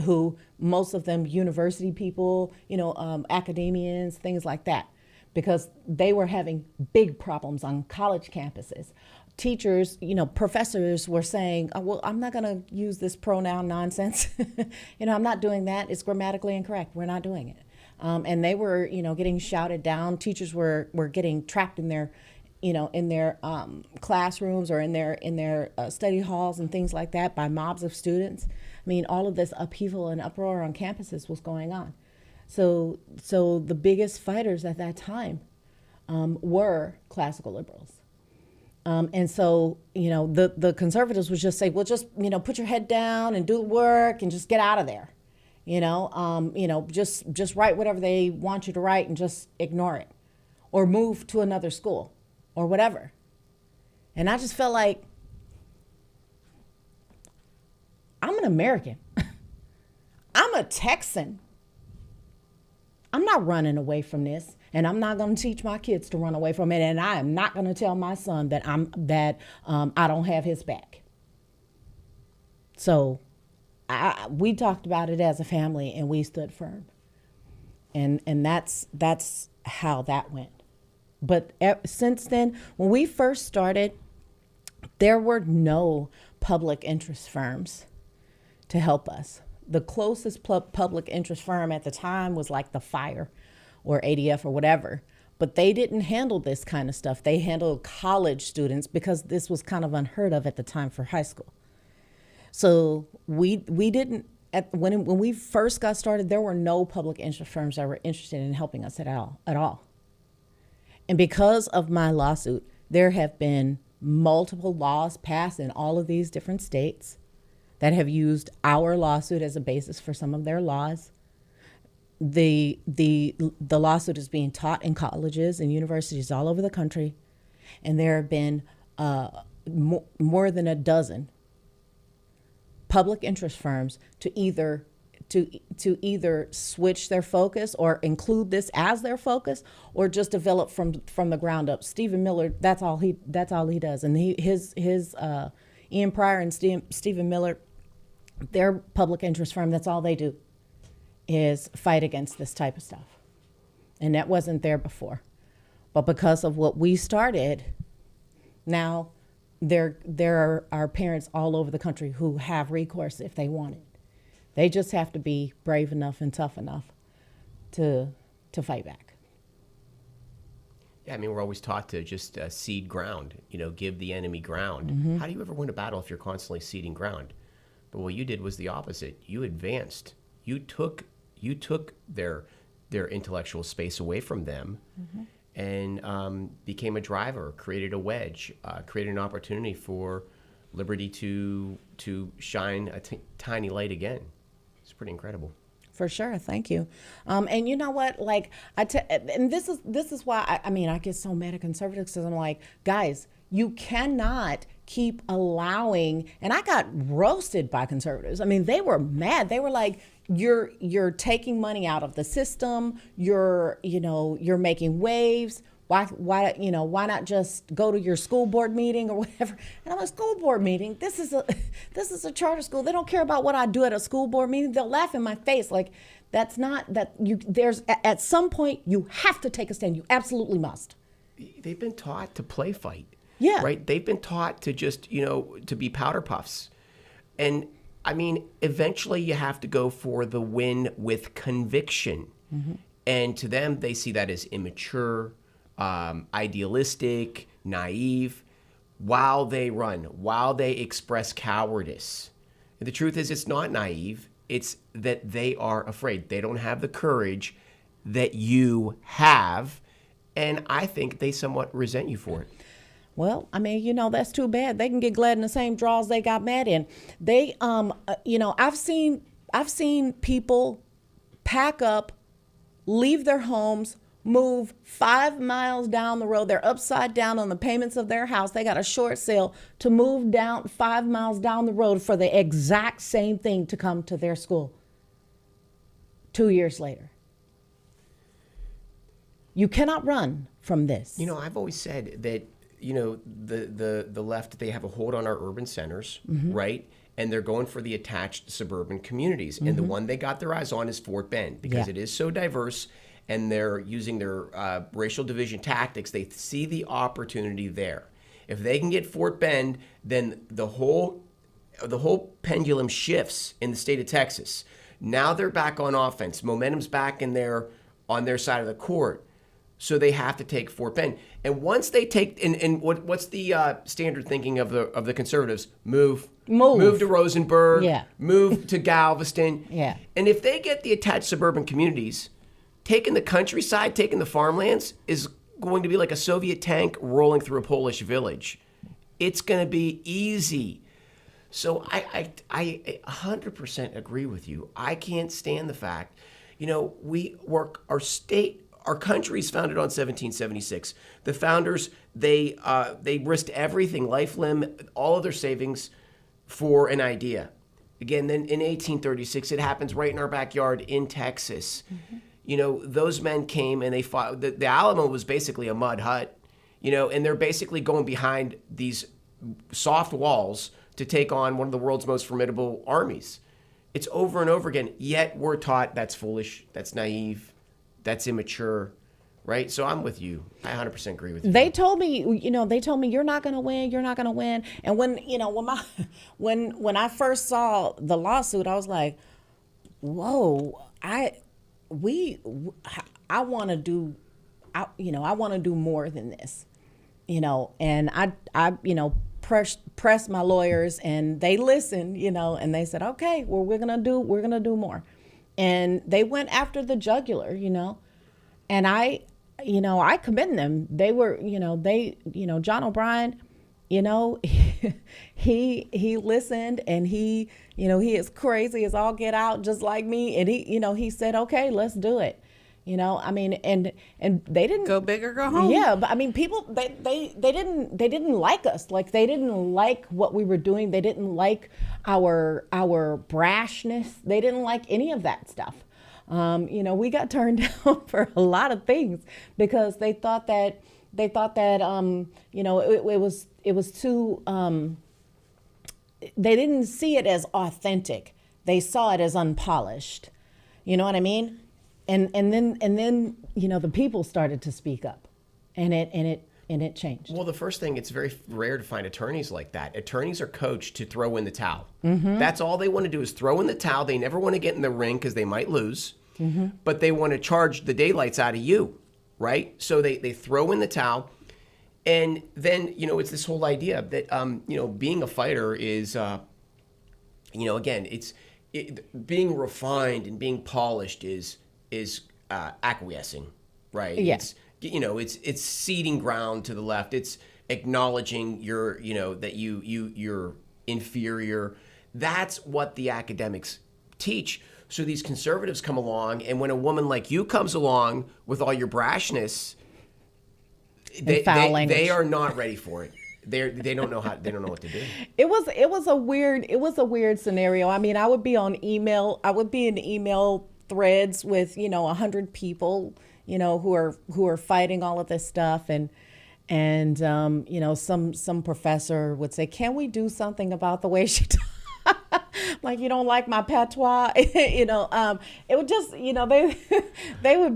who most of them university people, academians, things like that, because they were having big problems on college campuses. Teachers, professors were saying, oh, well, I'm not going to use this pronoun nonsense. I'm not doing that. It's grammatically incorrect. We're not doing it. And they were, getting shouted down. Teachers were getting trapped in their, classrooms or in their study halls and things like that by mobs of students. I mean, all of this upheaval and uproar on campuses was going on. So the biggest fighters at that time were classical liberals. And so, the conservatives would just say, well, just, put your head down and do the work and just get out of there. Just write whatever they want you to write and just ignore it, or move to another school or whatever. And I just felt like, I'm an American. I'm a Texan. I'm not running away from this, and I'm not going to teach my kids to run away from it, and I am not going to tell my son that I don't have his back. So we talked about it as a family, and we stood firm, and that's how that went. But since then, when we first started, there were no public interest firms to help us. The closest public interest firm at the time was like the Fire or ADF or whatever, but they didn't handle this kind of stuff. They handled college students because this was kind of unheard of at the time for high school. So we didn't, when we first got started, there were no public interest firms that were interested in helping us at all. And because of my lawsuit, there have been multiple laws passed in all of these different states that have used our lawsuit as a basis for some of their laws. The lawsuit is being taught in colleges and universities all over the country, and there have been more than a dozen public interest firms to either switch their focus or include this as their focus, or just develop from the ground up. Stephen Miller, that's all he does, and his Ian Pryor and Stephen Miller, their public interest firm, that's all they do is fight against this type of stuff. And that wasn't there before. But because of what we started, now there are parents all over the country who have recourse if they want it. They just have to be brave enough and tough enough to fight back. Yeah, I mean, we're always taught to just cede ground, give the enemy ground. How do you ever win a battle if you're constantly ceding ground? But what you did was the opposite. You advanced. You took their intellectual space away from them, and became a driver, created a wedge, created an opportunity for liberty to shine a tiny light again. It's pretty incredible. For sure, thank you. And you know what? Like and this is why I get so mad at conservatives, because I'm like, guys, you cannot keep allowing. And I got roasted by conservatives. I mean, they were mad. They were like, you're taking money out of the system. You're making waves. Why not just go to your school board meeting or whatever? And I'm a school board meeting. This is a charter school. They don't care about what I do at a school board meeting. They'll laugh in my face. Like, that's not that you. There's at some point you have to take a stand. You absolutely must. They've been taught to play fight. Yeah. Right. They've been taught to just to be powder puffs, and I mean, eventually you have to go for the win with conviction, and to them they see that as immature. Idealistic, naive, while they express cowardice. And the truth is, it's not naive. It's that they are afraid. They don't have the courage that you have. And I think they somewhat resent you for it. Well, I mean, that's too bad. They can get glad in the same draws they got mad in. They, I've seen I've seen people pack up, leave their homes, move 5 miles down the road. They're upside down on the payments of their house. They got a short sale to move down 5 miles down the road for the exact same thing to come to their school 2 years later. You cannot run from this. You know, I've always said that, you know, the left, they have a hold on our urban centers, right? And they're going for the attached suburban communities. And the one they got their eyes on is Fort Bend, because it is so diverse, and they're using their racial division tactics. They see the opportunity there. If they can get Fort Bend, then the whole pendulum shifts in the state of Texas. Now they're back on offense. Momentum's back on their side of the court. So they have to take Fort Bend. And once they take, and what's the standard thinking of the conservatives? Move to Rosenberg. Move to Galveston. And if they get the attached suburban communities, taking the countryside, taking the farmlands is going to be like a Soviet tank rolling through a Polish village. It's going to be easy. So I 100% agree with you. I can't stand the fact, you know, our country's founded on 1776. The founders, they risked everything, life, limb, all of their savings for an idea. Again, then in 1836, it happens right in our backyard in Texas. You know, those men came and they fought. The Alamo was basically a mud hut, you know, and they're basically going behind these soft walls to take on one of the world's most formidable armies. It's over and over again, yet we're taught that's foolish, that's naive, that's immature, right? So I'm with you. I 100% agree with you. They told me, you're not going to win, you're not going to win. And when I first saw the lawsuit, I was like, whoa, I want to do, I want to do more than this, and I pressed my lawyers, and they listened, and they said, okay, well, we're going to do more. And they went after the jugular, and I commend them. They were, John O'Brien, he listened, and he is crazy as all get out, just like me. And he said, okay, let's do it. And they didn't go big or go home. Yeah, but I mean, people they didn't like us. Like, they didn't like what we were doing. They didn't like our brashness. They didn't like any of that stuff. We got turned down for a lot of things because they thought that it was too. They didn't see it as authentic. They saw it as unpolished. You know what I mean? And then the people started to speak up, and it changed. Well, the first thing, it's very rare to find attorneys like that. Attorneys are coached to throw in the towel. That's all they want to do is throw in the towel. They never want to get in the ring because they might lose, but they want to charge the daylights out of you, right? So they throw in the towel, and then it's this whole idea that being a fighter is, again, being refined and being polished is acquiescing, right? Yes. It's ceding ground to the left. It's acknowledging that you're inferior. That's what the academics teach. So these conservatives come along, and when a woman like you comes along with all your brashness, they are not ready for it. They don't know what to do. It was a weird scenario. I mean, I would be in email threads with 100 people who are fighting all of this stuff, and some professor would say, can we do something about the way she talks? Like, you don't like my patois? It would just, they were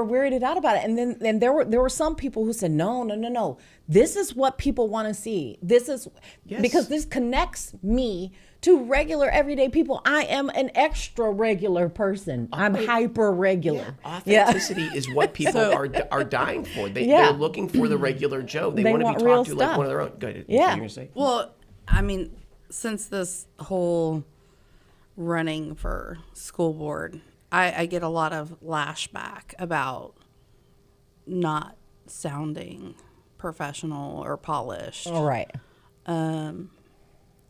weirded out about it. And then there were some people who said, no. This is what people want to see. This is because this connects me to regular everyday people. I am an extra regular person. I'm hyper regular. Authenticity is what people are dying for. They're looking for the regular Joe. They want to be talked to like one of their own. Go ahead. Yeah. You're say? Well, I mean, since this whole running for school board, I get a lot of lashback about not sounding professional or polished. All right. And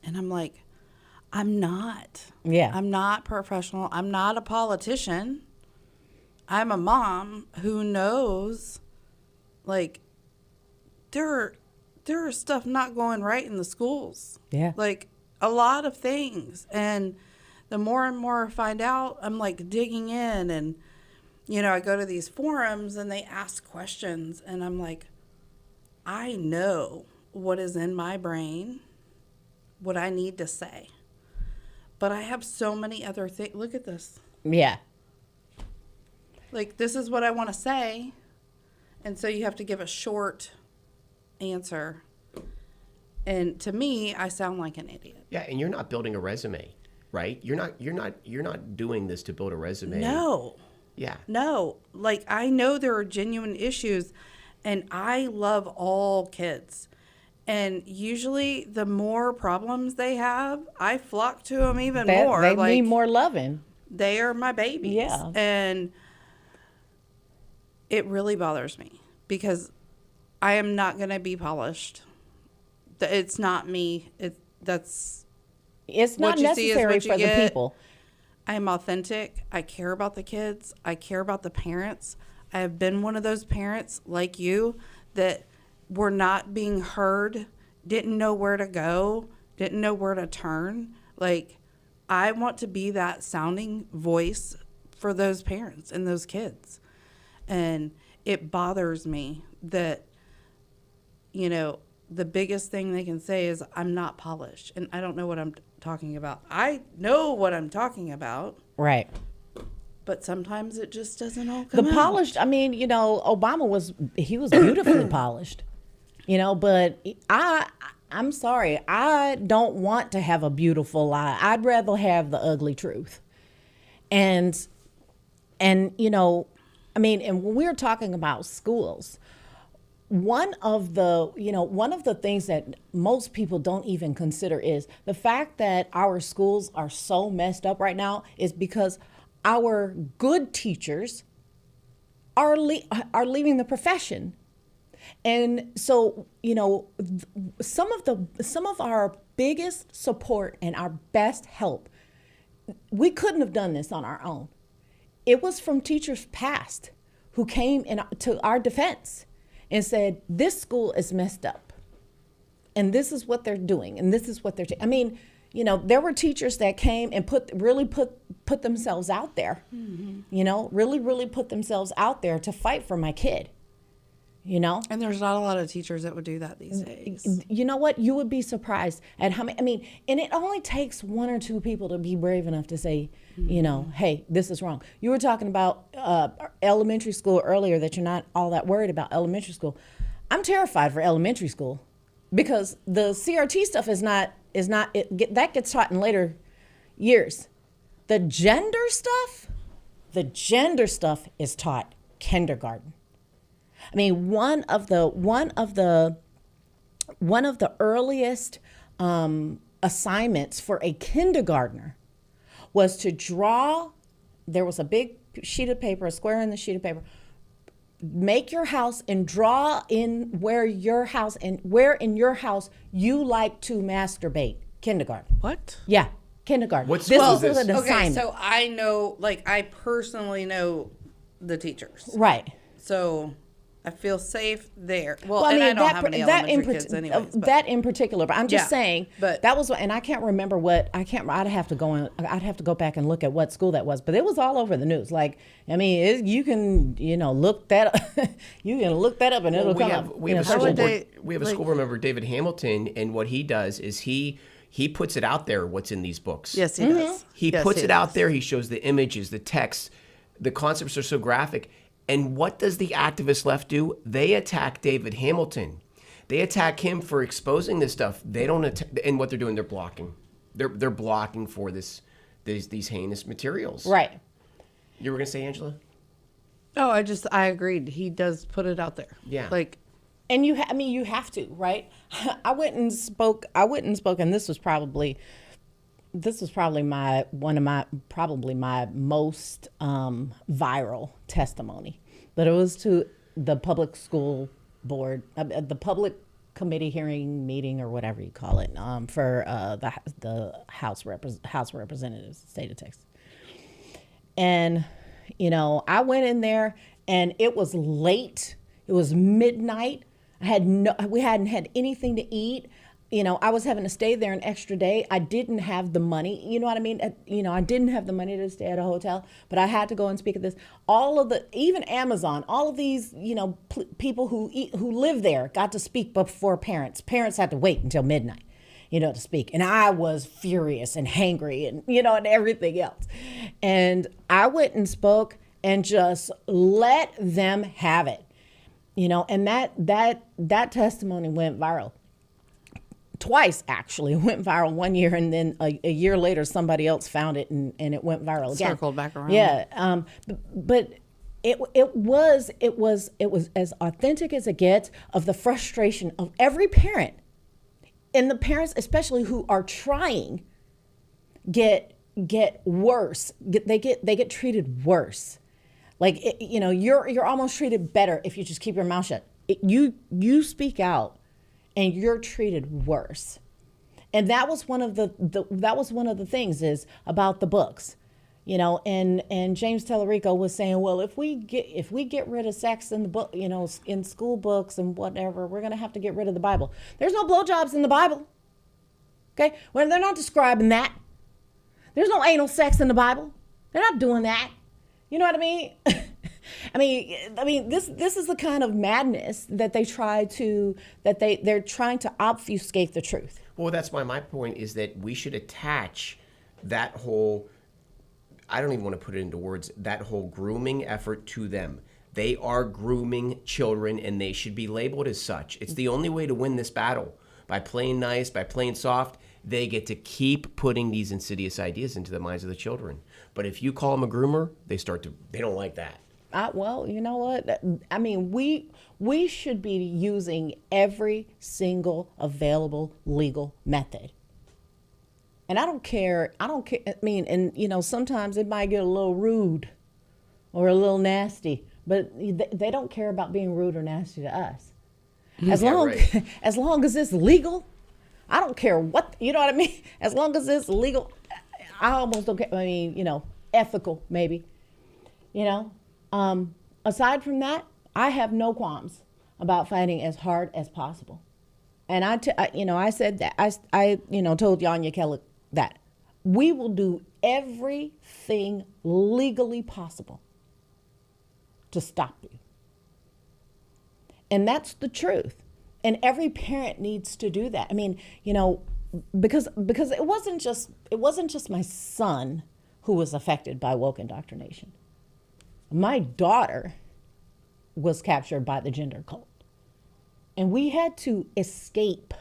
I'm like, I'm not. Yeah. I'm not professional. I'm not a politician. I'm a mom who knows, like, there are stuff not going right in the schools. Yeah. Like, a lot of things. And the more and more I find out, I'm, like, digging in. And, you know, I go to these forums and they ask questions. And I'm like, I know what is in my brain, what I need to say. But I have so many other things. Look at this. Yeah. Like, this is what I want to say. And so you have to give a short answer. And to me, I sound like an idiot. Yeah, and you're not building a resume, right? You're not doing this to build a resume. No. Yeah. No. Like, I know there are genuine issues, and I love all kids. And usually, the more problems they have, I flock to them even more. They like, need more loving. They are my babies. Yeah. And it really bothers me because I am not going to be polished. It's not me. It's not you see is necessary what you for the get. people. I am authentic. I care about the kids. I care about the parents. I have been one of those parents like you that were not being heard, didn't know where to go, didn't know where to turn. Like, I want to be that sounding voice for those parents and those kids. And it bothers me that, you know, the biggest thing they can say is, I'm not polished. And I don't know what I'm talking about. I know what I'm talking about. Right. But sometimes it just doesn't all come The out. polished, I mean, you know, Obama was beautifully polished, you know, but I'm sorry. I don't want to have a beautiful lie. I'd rather have the ugly truth. And, you know, I mean, and when we're talking about schools, one of the things that most people don't even consider is the fact that our schools are so messed up right now is because our good teachers are leaving the profession. And so, you know, some of our biggest support and our best help, we couldn't have done this on our own. It was from teachers past who came to our defense and said, this school is messed up and this is what they're doing and this is what they're I mean, you know, there were teachers that came and put themselves out there, you know, really put themselves out there to fight for my kid, you know. And there's not a lot of teachers that would do that these days. You know what? You would be surprised at how many, I mean, and it only takes one or two people to be brave enough to say, you know, hey, this is wrong. You were talking about elementary school earlier, that you're not all that worried about elementary school. I'm terrified for elementary school because the CRT stuff that gets taught in later years. The gender stuff is taught kindergarten. I mean, one of the earliest assignments for a kindergartner was to draw. There was a big sheet of paper, a square in the sheet of paper. Make your house and draw in where in your house you like to masturbate. Kindergarten. What? Yeah, kindergarten. What This school was is this? an assignment. Okay, so I know, like, I personally know the teachers. Right. So I feel safe there. Well, I and mean, I don't have any elementary kids anyways. But that in particular, but I'm just Yeah, saying but- that was, and I can't remember I'd have to go back and look at what school that was, but it was all over the news. Like, I mean, you can, you know, look that up, you can look that up and it'll come up. We have a How school would board, they, we have a like- school board member, David Hamilton, and what he does is he puts it out there what's in these books. Yes, he does. He Yes, puts it out does. there. He shows the images, the text, the concepts are so graphic. And what does the activist left do? They attack David Hamilton. They attack him for exposing this stuff. They don't and what they're doing, they're blocking. They're blocking for these heinous materials. Right. You were gonna say, Angela? Oh, I agreed. He does put it out there. Yeah. Like, And you have to, right? I went and spoke, and this was probably my most viral testimony, but it was to the public school board, the public committee hearing meeting or whatever you call it for the House of Representatives, state of Texas. And, you know, I went in there and it was late. It was midnight. We hadn't had anything to eat. You know, I was having to stay there an extra day. I didn't have the money. You know what I mean? You know, I didn't have the money to stay at a hotel, but I had to go and speak at this. Even Amazon, all of these, you know, people who live there got to speak before parents. Parents had to wait until midnight, you know, to speak. And I was furious and hangry and, you know, and everything else. And I went and spoke and just let them have it, you know, and that testimony went viral. Twice, actually. It went viral one year, and then a year later, somebody else found it, and it went viral again. Circled back around. Yeah, but it was as authentic as it gets of the frustration of every parent, and the parents especially who are trying get worse. They get treated worse. Like you know, you're almost treated better if you just keep your mouth shut. You speak out, and you're treated worse. And that was one of the things is about the books, you know. And James Tellerico was saying, well, if we get rid of sex in the book, you know, in school books and whatever, we're gonna have to get rid of the Bible. There's no blowjobs in the Bible. Okay, well, they're not describing that. There's no anal sex in the Bible. They're not doing that. You know what I mean? I mean, this is the kind of madness that they're trying to obfuscate the truth. Well, that's why my point is that we should attach that whole, I don't even want to put it into words, that whole grooming effort to them. They are grooming children, and they should be labeled as such. It's the only way to win this battle. By playing nice, by playing soft, they get to keep putting these insidious ideas into the minds of the children. But if you call them a groomer, they don't like that. Well, you know what? I mean, we should be using every single available legal method. And I don't care. I mean, and you know, sometimes it might get a little rude or a little nasty, but they don't care about being rude or nasty to us. As long as it's legal, I don't care what, you know what I mean? As long as it's legal, I almost don't care. I mean, you know, ethical maybe, you know. Aside from that, I have no qualms about fighting as hard as possible. And I said that, I told Yanya Kellett that we will do everything legally possible to stop you. And that's the truth. And every parent needs to do that. I mean, you know, because it wasn't just my son who was affected by woke indoctrination. My daughter was captured by the gender cult, and we had to escape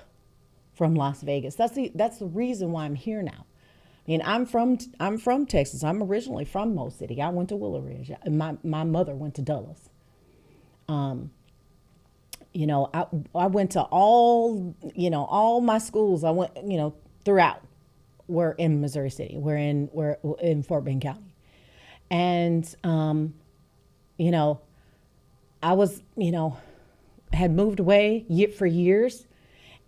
from Las Vegas. That's the reason why I'm here now. I mean, I'm from Texas. I'm originally from Mo City. I went to Willow Ridge. My mother went to Dulles. You know, I went to all my schools. I went, you know, throughout. We're in Missouri City. We're in Fort Bend County. And, you know, I was, you know, had moved away for years.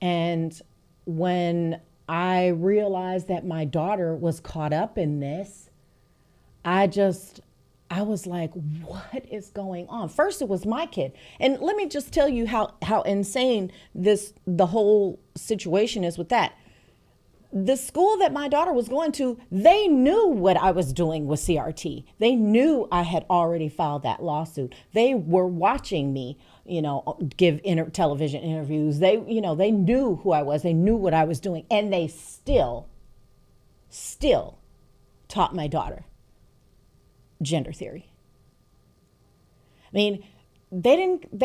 And when I realized that my daughter was caught up in this, I was like, what is going on? First, it was my kid. And let me just tell you how insane the whole situation is with that. The school that my daughter was going to, they knew what I was doing with CRT. They knew I had already filed that lawsuit. They were watching me, you know, give television interviews. They knew who I was. They knew what I was doing. And they still taught my daughter gender theory. I mean, they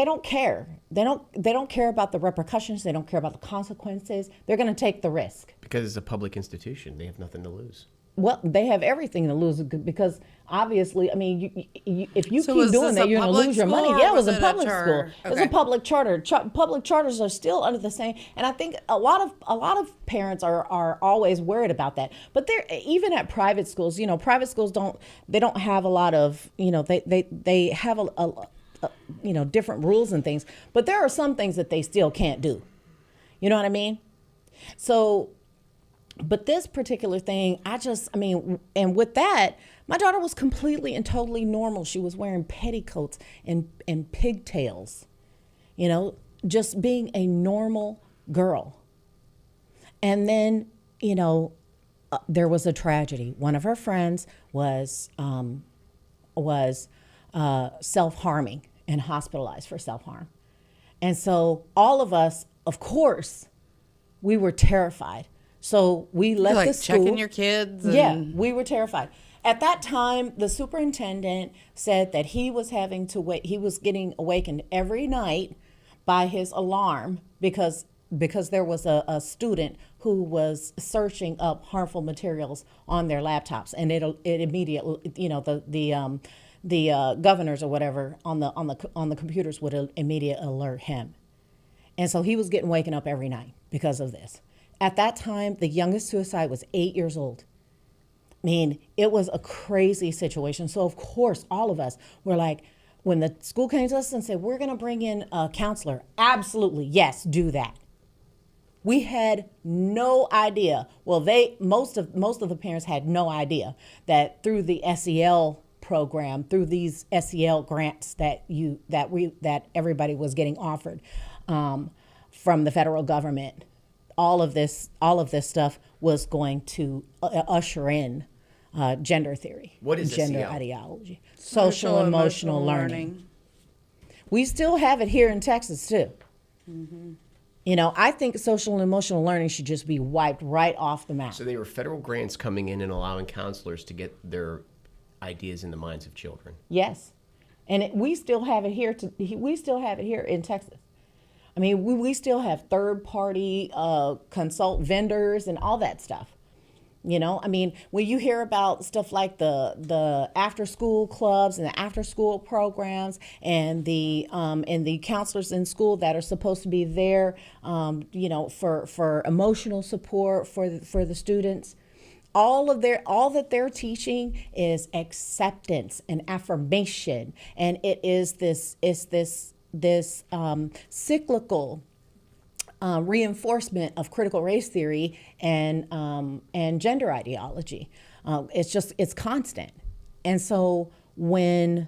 don't care. They don't care about the repercussions. They don't care about the consequences. They're going to take the risk. Because it's a public institution. They have nothing to lose. Well, they have everything to lose because obviously, I mean, if you keep doing that, you're going to lose your money. Yeah, it was a public school. Okay. It was a public charter. Public charters are still under the same. And I think a lot of parents are always worried about that. But they're even at private schools. You know, private schools don't have a lot of, you know, they have a you know, different rules and things. But there are some things that they still can't do. You know what I mean? So, but this particular thing, and with that, my daughter was completely and totally normal. She was wearing petticoats and pigtails, just being a normal girl. And then, there was a tragedy. One of her friends was self-harming and hospitalized for self-harm. And so all of us, of course, we were terrified. So we left the school. Checking your kids. Yeah, we were terrified. At that time, the superintendent said that he was having to wait. He was getting awakened every night by his alarm because there was a student who was searching up harmful materials on their laptops, and it immediately, the governors or whatever on the computers would immediately alert him. And so he was getting waken up every night because of this. At that time, the youngest suicide was 8 years old. I mean, it was a crazy situation. So of course, all of us were like, when the school came to us and said, we're going to bring in a counselor, absolutely, yes, do that. We had no idea. Well, most of the parents had no idea that through the SEL program, through these SEL grants that everybody was getting offered from the federal government, all of this stuff was going to usher in gender theory. What is gender SEL? Ideology? Social emotional learning. We still have it here in Texas too. Mm-hmm. I think social and emotional learning should just be wiped right off the map. So they were federal grants coming in and allowing counselors to get their ideas in the minds of children. Yes, and we still have it here. We still have it here in Texas. I mean, we still have third-party consult vendors and all that stuff. I mean, when you hear about stuff like the after-school clubs and the after-school programs and the counselors in school that are supposed to be there, for emotional support for the students, all that they're teaching is acceptance and affirmation, and it is this cyclical reinforcement of critical race theory and gender ideology. It's constant. And so when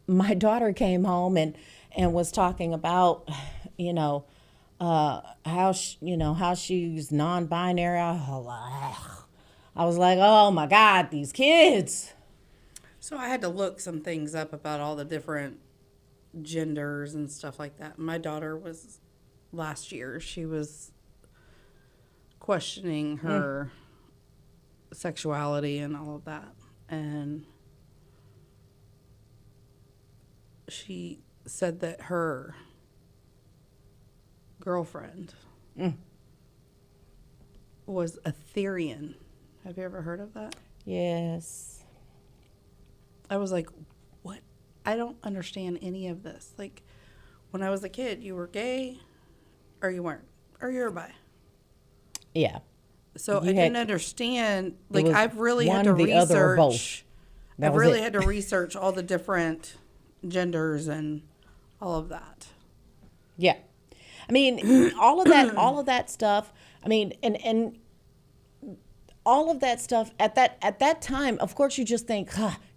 my daughter came home and was talking about, how she's non-binary, I was like, oh my God, these kids. So I had to look some things up about all the different genders and stuff like that. My daughter was, last year, she was questioning her sexuality and all of that. And she said that her girlfriend was Etherean. Have you ever heard of that? Yes. I was like, what? I don't understand any of this. Like, when I was a kid, you were gay or you weren't, or you're bi. Yeah. So I didn't understand. Like, I've really had to research. Other or both. I've really had to research all the different genders and all of that. Yeah. I mean, all of that stuff. I mean, and all of that stuff at that time, of course, you just think,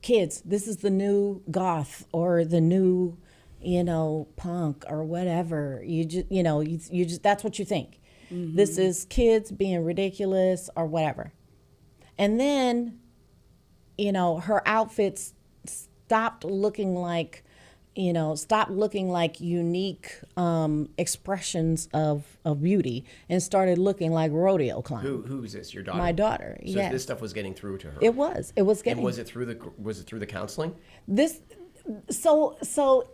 kids, this is the new goth or the new, punk or whatever. You just that's what you think. Mm-hmm. This is kids being ridiculous or whatever. And then, her outfits stopped looking like unique expressions of beauty and started looking like rodeo clowns. Who is this? Your daughter? My daughter. So yes. This stuff was getting through to her. It was getting. And was it through the counseling? So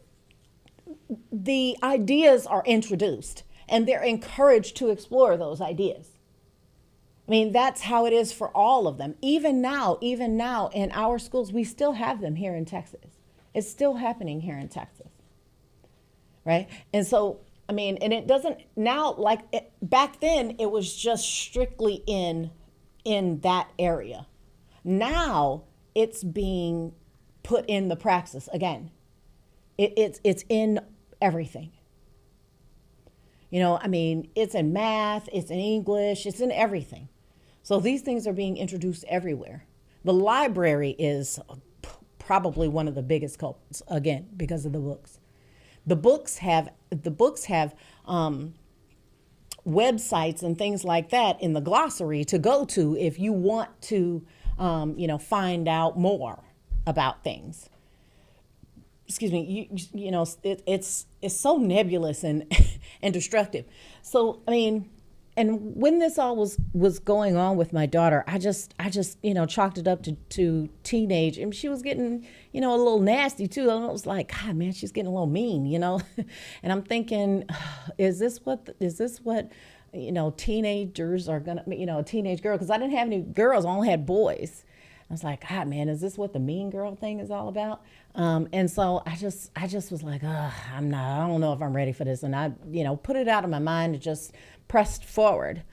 the ideas are introduced and they're encouraged to explore those ideas. I mean, that's how it is for all of them. Even now in our schools, we still have them here in Texas. It's still happening here in Texas, right? And so, I mean, and it doesn't now, back then, it was just strictly in that area. Now, it's being put in the praxis again. It's in everything. I mean, it's in math, it's in English, it's in everything. So these things are being introduced everywhere. The library is probably one of the biggest culprits, again, because of the books. The books have websites and things like that in the glossary to go to if you want to, find out more about things. Excuse me. It's so nebulous and and destructive. So I mean, and when this all was going on with my daughter, I just chalked it up to teenage, and she was getting a little nasty too. And I was like, God, man, she's getting a little mean, And I'm thinking, is this what teenagers are gonna, a teenage girl? Because I didn't have any girls, I only had boys. I was like, God, man, is this what the mean girl thing is all about? And so I just was like, I don't know if I'm ready for this. And I, put it out of my mind and just pressed forward.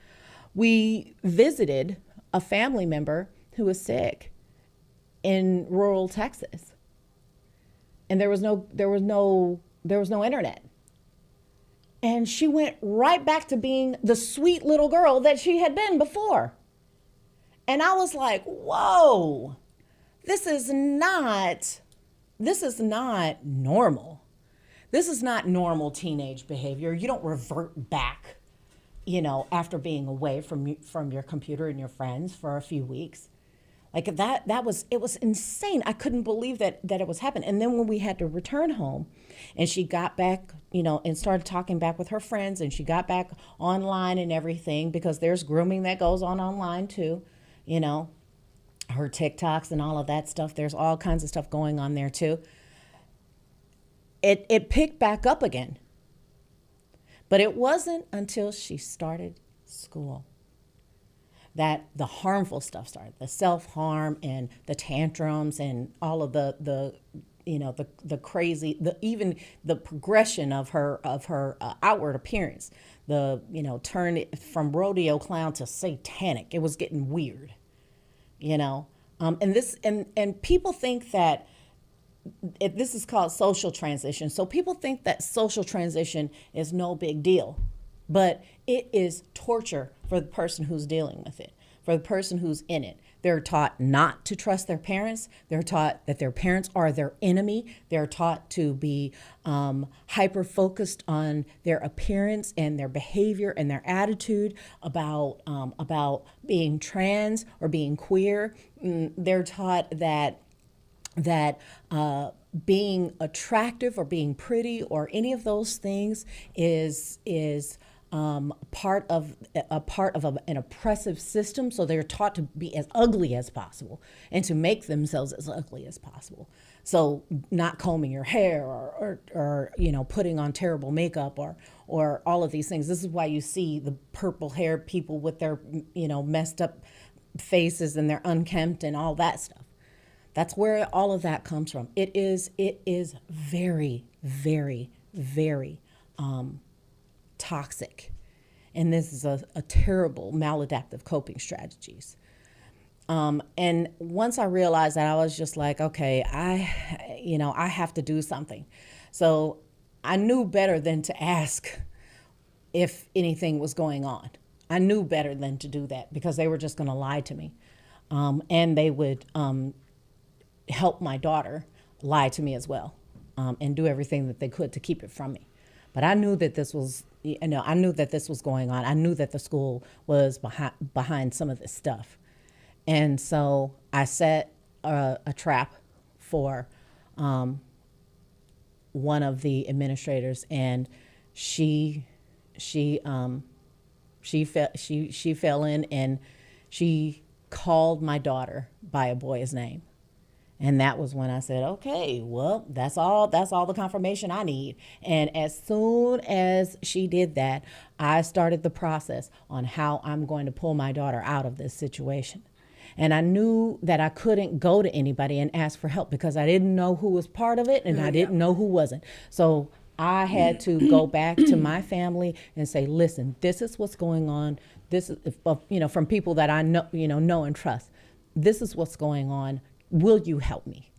We visited a family member who was sick in rural Texas. And there was no internet. And she went right back to being the sweet little girl that she had been before. And I was like, whoa, this is not normal. This is not normal teenage behavior. You don't revert back, after being away from your computer and your friends for a few weeks. Like it was insane. I couldn't believe that it was happening. And then when we had to return home and she got back, and started talking back with her friends, and she got back online and everything, because there's grooming that goes on online too. Her TikToks and all of that stuff. There's all kinds of stuff going on there too. It picked back up again. But it wasn't until she started school that the harmful stuff started. The self-harm and the tantrums and all of the crazy, even the progression of her outward appearance. Turn it from rodeo clown to satanic. It was getting weird. And people think that this is called social transition. So people think that social transition is no big deal, but it is torture for the person who's dealing with it, for the person who's in it. They're taught not to trust their parents. They're taught that their parents are their enemy. They're taught to be hyper-focused on their appearance and their behavior and their attitude about being trans or being queer. They're taught that being attractive or being pretty or any of those things is part of an oppressive system. So they're taught to be as ugly as possible and to make themselves as ugly as possible. So not combing your hair or putting on terrible makeup or all of these things. This is why you see the purple haired people with their messed up faces and they're unkempt and all that stuff. That's where all of that comes from. It is very, very, very toxic. And this is a terrible maladaptive coping strategies. And once I realized that, I was just like, okay, I have to do something. So I knew better than to ask if anything was going on. I knew better than to do that because they were just going to lie to me. And they would help my daughter lie to me as well, and do everything that they could to keep it from me. But I knew that this was, I knew that this was going on. I knew that the school was behind some of this stuff. And so I set a trap for one of the administrators, and she fell in, and she called my daughter by a boy's name. And that was when I said, okay, well, that's all the confirmation I need. And as soon as she did that, I started the process on how I'm going to pull my daughter out of this situation. And I knew that I couldn't go to anybody and ask for help because I didn't know who was part of it and I didn't know who wasn't. So I had to go back to my family and say, listen, this is what's going on. This is, from people that I know and trust. This is what's going on. Will you help me?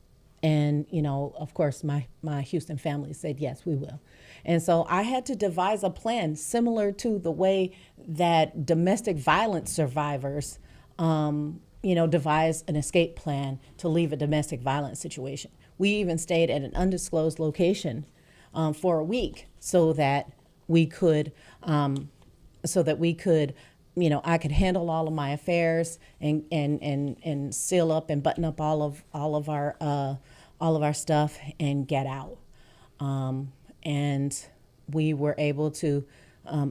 And, of course, my Houston family said, yes, we will. And so I had to devise a plan similar to the way that domestic violence survivors, devise an escape plan to leave a domestic violence situation. We even stayed at an undisclosed location for a week so that we could, I could handle all of my affairs and seal up and button up all of our stuff and get out. And we were able to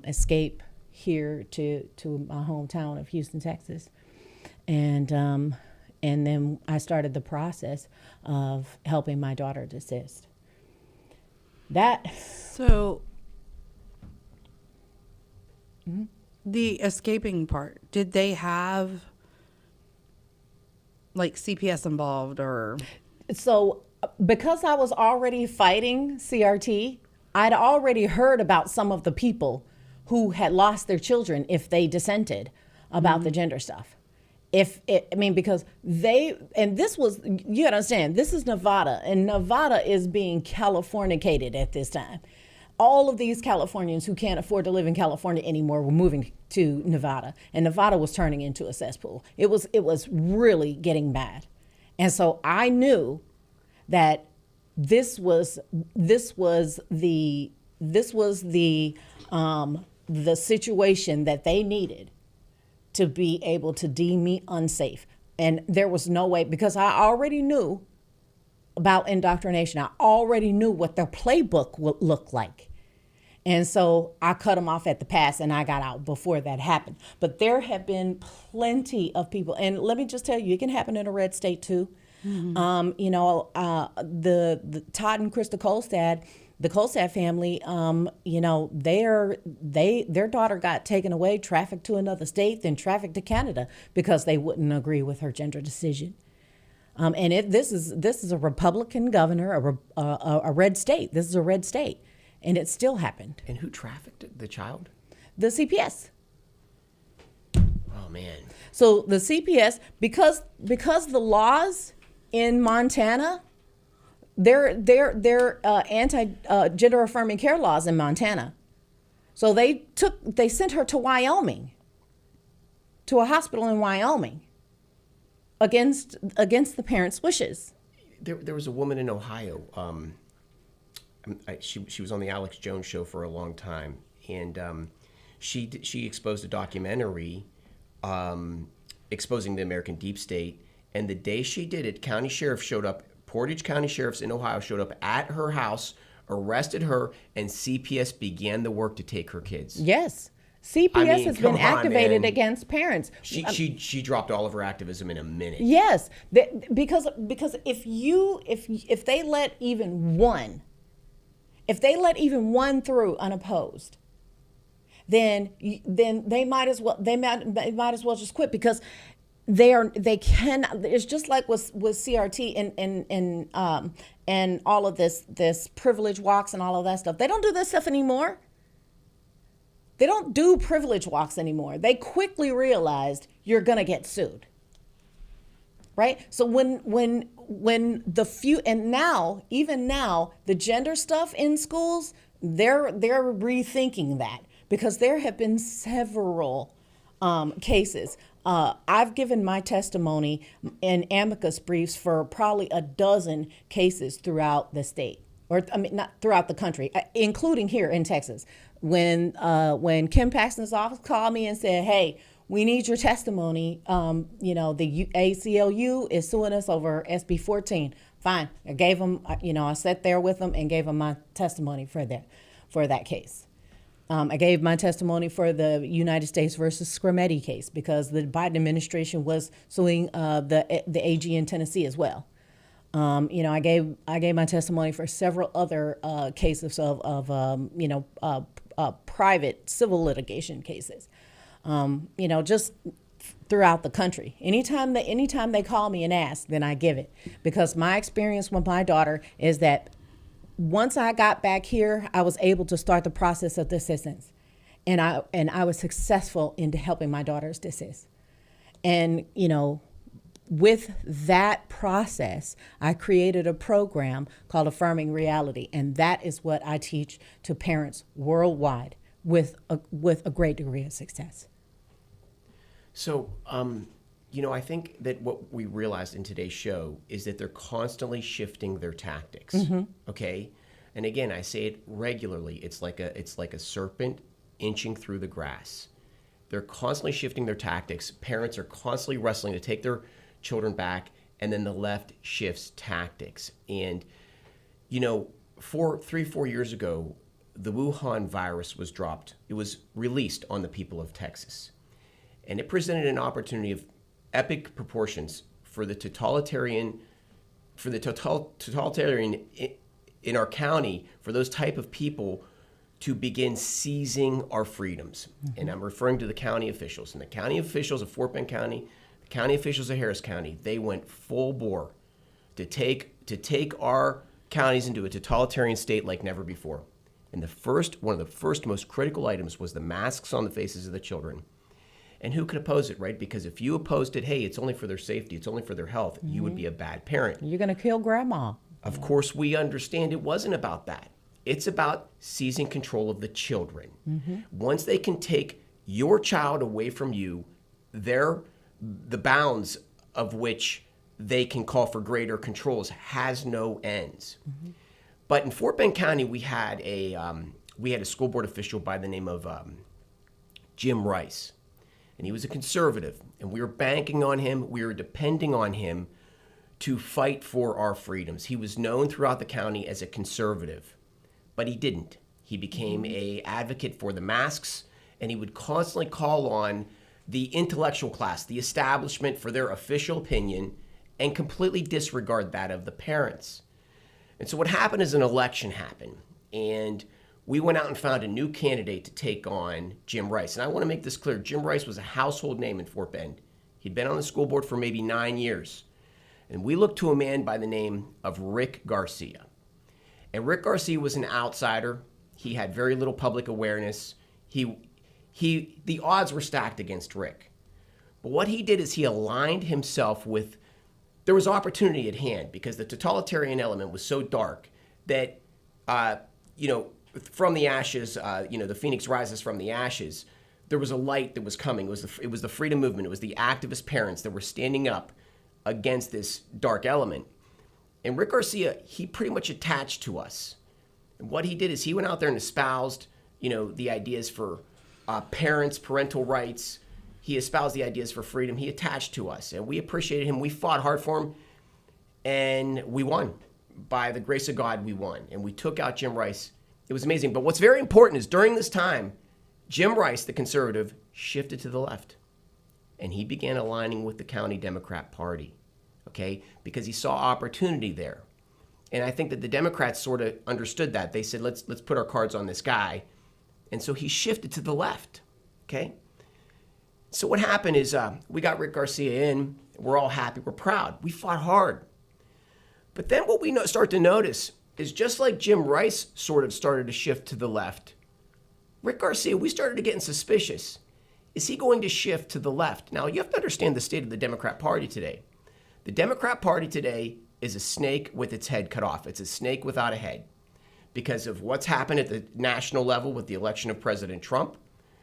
escape here to my hometown of Houston, Texas. And then I started the process of helping my daughter desist. So the escaping part, did they have like CPS involved or? So because I was already fighting CRT, I'd already heard about some of the people who had lost their children if they dissented about the gender stuff. Because this was, you gotta understand, this is Nevada, and Nevada is being Californicated at this time. All of these Californians who can't afford to live in California anymore were moving to Nevada, and Nevada was turning into a cesspool. It was really getting bad. And so I knew that this was the situation that they needed to be able to deem me unsafe. And there was no way, because I already knew about indoctrination. I already knew what their playbook would look like. And so I cut them off at the pass and I got out before that happened. But there have been plenty of people. And let me just tell you, it can happen in a red state too. Mm-hmm. The Todd and Krista Kolstad, the Kolstad family, their daughter got taken away, trafficked to another state, then trafficked to Canada because they wouldn't agree with her gender decision. This is a Republican governor, a red state. This is a red state, and it still happened. And who trafficked the child? The CPS. Oh man. So the CPS, because the laws in Montana, they're anti-gender affirming care laws in Montana. So they sent her to Wyoming, to a hospital in Wyoming, against the parents' wishes. There was a woman in Ohio. She was on the Alex Jones show for a long time, and she exposed a documentary exposing the American deep state. And the day she did it, county sheriff showed up. Portage County sheriffs in Ohio showed up at her house, arrested her, and CPS began the work to take her kids. Yes. CPS has been activated against parents. She dropped all of her activism in a minute. Yes, because if they let even one through unopposed, then they might as well just quit, because they can. It's just like with CRT and all of this privilege walks and all of that stuff. They don't do this stuff anymore. They don't do privilege walks anymore. They quickly realized you're gonna get sued, right? So when even now the gender stuff in schools, they're rethinking that, because there have been several cases. I've given my testimony in amicus briefs for probably a dozen cases throughout the state, not throughout the country, including here in Texas. When Kim Paxton's office called me and said, "Hey, we need your testimony. The ACLU is suing us over SB 14." Fine, I gave them. I sat there with them and gave them my testimony for that case. I gave my testimony for the United States versus Scarametti case, because the Biden administration was suing the AG in Tennessee as well. I gave my testimony for several other cases of private civil litigation cases. Just throughout the country. Anytime they call me and ask, then I give it, because my experience with my daughter is that once I got back here, I was able to start the process of desistance, and I was successful in helping my daughters desist. And with that process, I created a program called Affirming Reality, and that is what I teach to parents worldwide with a great degree of success. So, I think that what we realized in today's show is that they're constantly shifting their tactics. Okay, and again, I say it regularly. It's like a serpent inching through the grass. They're constantly shifting their tactics. Parents are constantly wrestling to take their children back, and then the left shifts tactics. And 4 years ago, the Wuhan virus was dropped. It was released on the people of Texas, and it presented an opportunity of epic proportions for the totalitarian in our county, for those type of people to begin seizing our freedoms. And I'm referring to the county officials. And the county officials of Fort Bend County, the county officials of Harris County, they went full bore to take our counties into a totalitarian state like never before. And one of the first most critical items was the masks on the faces of the children. And who could oppose it, right? Because if you opposed it, hey, it's only for their safety, it's only for their health, you would be a bad parent. You're going to kill grandma. Of course, we understand it wasn't about that. It's about seizing control of the children. Once they can take your child away from you, the bounds of which they can call for greater controls has no ends. But in Fort Bend County, we had a school board official by the name of Jim Rice. And he was a conservative, and we were banking on him, we were depending on him to fight for our freedoms. He was known throughout the county as a conservative, but he didn't. He became an advocate for the masks, and he would constantly call on the intellectual class, the establishment, for their official opinion, and completely disregard that of the parents. And so what happened is an election happened, and we went out and found a new candidate to take on Jim Rice. And I want to make this clear. Jim Rice was a household name in Fort Bend. He'd been on the school board for maybe 9 years. And we looked to a man by the name of Rick Garcia. And Rick Garcia was an outsider. He had very little public awareness. The odds were stacked against Rick. But what he did is he aligned himself with, there was opportunity at hand because the totalitarian element was so dark that, from the ashes, the phoenix rises from the ashes. There was a light that was coming. It was the freedom movement. It was the activist parents that were standing up against this dark element. And Rick Garcia, he pretty much attached to us. And what he did is he went out there and espoused, the ideas for parental rights. He espoused the ideas for freedom. He attached to us, and we appreciated him. We fought hard for him, and we won. By the grace of God, we won, and we took out Jim Rice. It was amazing. But what's very important is during this time, Jim Rice, the conservative, shifted to the left. And he began aligning with the county Democrat Party, okay? Because he saw opportunity there. And I think that the Democrats sort of understood that. They said, let's put our cards on this guy. And so he shifted to the left, okay? So what happened is we got Rick Garcia in. We're all happy. We're proud. We fought hard. But then what we start to notice is just like Jim Rice sort of started to shift to the left, Rick Garcia, we started getting suspicious. Is he going to shift to the left? Now, you have to understand the state of the Democrat Party today. The Democrat Party today is a snake with its head cut off. It's a snake without a head because of what's happened at the national level with the election of President Trump.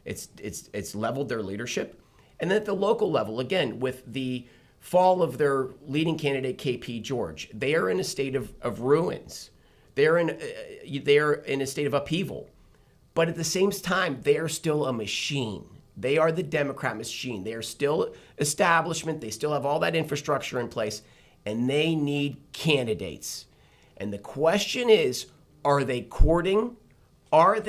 It's leveled their leadership. And then at the local level, again, with the fall of their leading candidate, KP George, they are in a state of ruins. They're in a state of upheaval. But at the same time, they are still a machine. They are the Democrat machine. They are still establishment. They still have all that infrastructure in place, and they need candidates. And the question is, are they courting our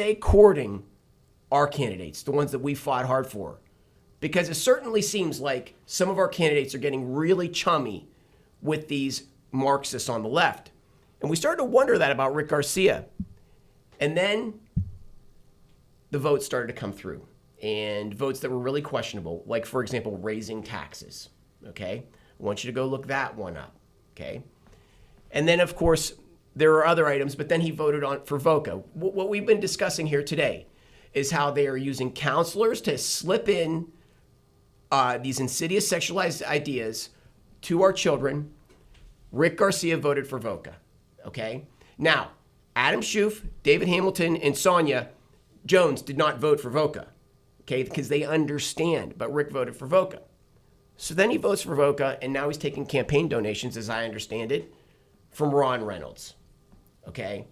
candidates, the ones that we fought hard for? Because it certainly seems like some of our candidates are getting really chummy with these Marxists on the left. And we started to wonder that about Rick Garcia. And then the votes started to come through. And votes that were really questionable, like, for example, raising taxes, okay? I want you to go look that one up, okay? And then, of course, there are other items, but then he voted for VOCA. What we've been discussing here today is how they are using counselors to slip in these insidious sexualized ideas to our children, Rick Garcia voted for VOCA, okay? Now, Adam Schoof, David Hamilton, and Sonia Jones did not vote for VOCA, okay, because they understand, but Rick voted for VOCA. So then he votes for VOCA, and now he's taking campaign donations, as I understand it, from Ron Reynolds, okay?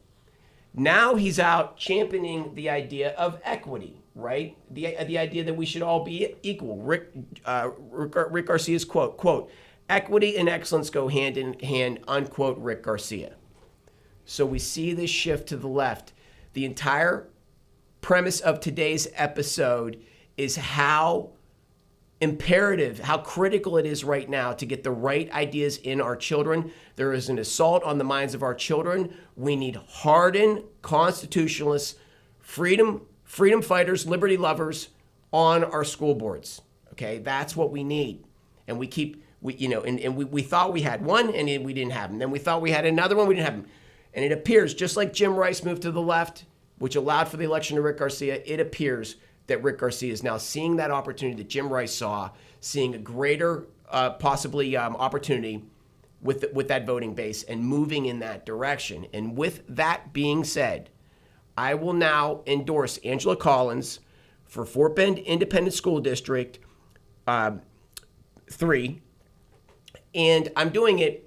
Now he's out championing the idea of equity, right? The idea that we should all be equal. Rick Garcia's quote, equity and excellence go hand in hand, unquote, Rick Garcia. So we see this shift to the left. The entire premise of today's episode is how imperative, how critical it is right now to get the right ideas in our children. There is an assault on the minds of our children. We need hardened constitutionalists, freedom fighters, liberty lovers on our school boards. Okay, that's what we need. And we thought we had one, and we didn't have him. Then we thought we had another one, we didn't have him. And it appears, just like Jim Rice moved to the left, which allowed for the election of Rick Garcia, it appears that Rick Garcia is now seeing that opportunity that Jim Rice saw, seeing a greater possibly opportunity with that voting base and moving in that direction. And with that being said, I will now endorse Angela Collins for Fort Bend Independent School District 3. And I'm doing it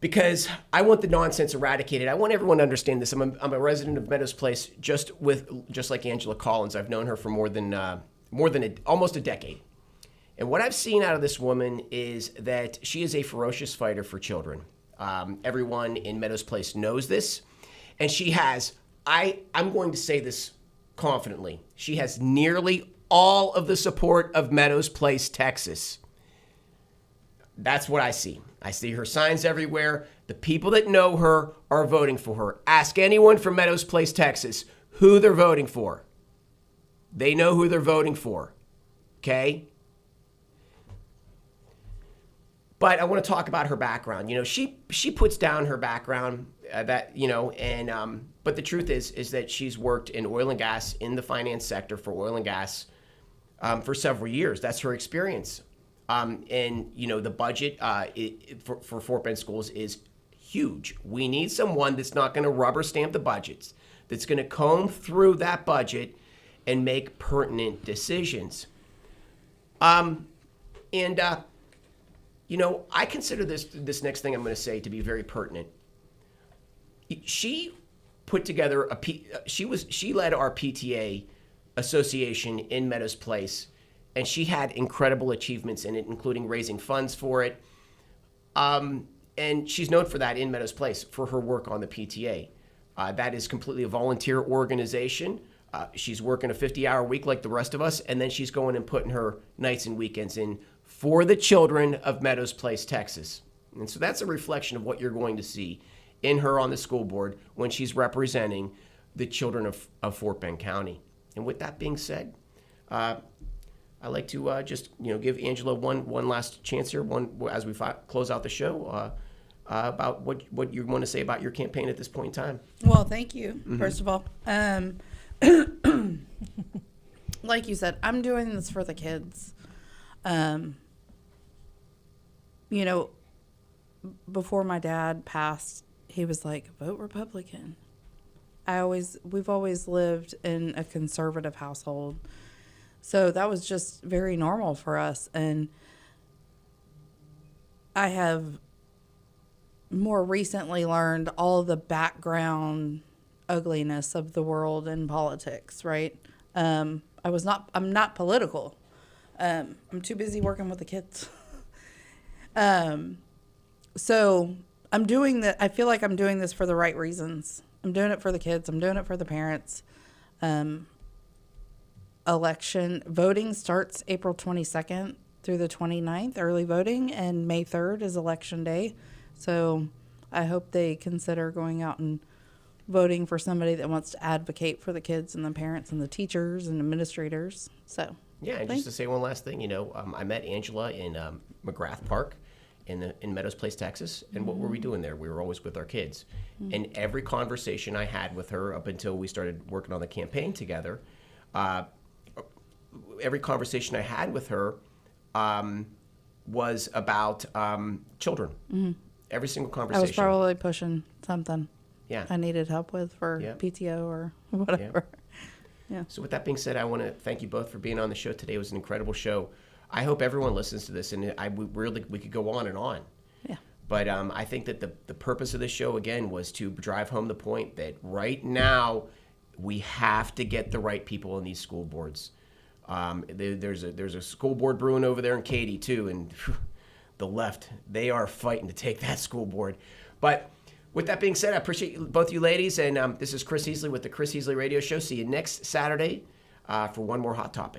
because I want the nonsense eradicated. I want everyone to understand this. I'm a resident of Meadows Place, just like Angela Collins. I've known her for more than almost a decade. And what I've seen out of this woman is that she is a ferocious fighter for children. Everyone in Meadows Place knows this, and she has. I'm going to say this confidently. She has nearly all of the support of Meadows Place, Texas. That's what I see. I see her signs everywhere. The people that know her are voting for her. Ask anyone from Meadows Place, Texas, who they're voting for. They know who they're voting for. Okay? But I want to talk about her background. She puts down her background but the truth is that she's worked in oil and gas, in the finance sector for oil and gas for several years. That's her experience. The budget for Fort Bend schools is huge. We need someone that's not going to rubber stamp the budgets, that's going to comb through that budget and make pertinent decisions. I consider this next thing I'm going to say to be very pertinent. She put together she led our PTA association in Meadows Place. And she had incredible achievements in it, including raising funds for it. And she's known for that in Meadows Place, for her work on the PTA. That is completely a volunteer organization. She's working a 50-hour week like the rest of us, and then she's going and putting her nights and weekends in for the children of Meadows Place, Texas. And so that's a reflection of what you're going to see in her on the school board when she's representing the children of Fort Bend County. And with that being said, I'd like to give Angela one last chance here, as we close out the show, about what you want to say about your campaign at this point in time. Well, thank you, first of all. Like you said, I'm doing this for the kids. Before my dad passed, he was like, vote Republican. We've always lived in a conservative household. So that was just very normal for us. And I have more recently learned all the background ugliness of the world and politics, right? I'm not political. I'm too busy working with the kids. So I'm doing that. I feel like I'm doing this for the right reasons. I'm doing it for the kids. I'm doing it for the parents. Election voting starts April 22nd through the 29th, early voting, and May 3rd is election day. So I hope they consider going out and voting for somebody that wants to advocate for the kids and the parents and the teachers and administrators. So yeah, and just to say one last thing, I met Angela in McGrath Park in Meadows Place, Texas, and what were we doing there? We were always with our kids. And every conversation I had with her up until we started working on the campaign together, every conversation I had with her was about children. Every single conversation. I was probably pushing something Yeah. I needed help with for Yeah. PTO or whatever. So with that being said, I want to thank you both for being on the show today. It was an incredible show. I hope everyone listens to this, and we could go on and on. Yeah. But I think that the purpose of this show, again, was to drive home the point that right now we have to get the right people on these school boards. There's a school board brewing over there in Katy, too, and the left, they are fighting to take that school board. But with that being said, I appreciate both you ladies, and this is Chris Heasley with the Chris Heasley Radio Show. See you next Saturday for one more Hot Topic.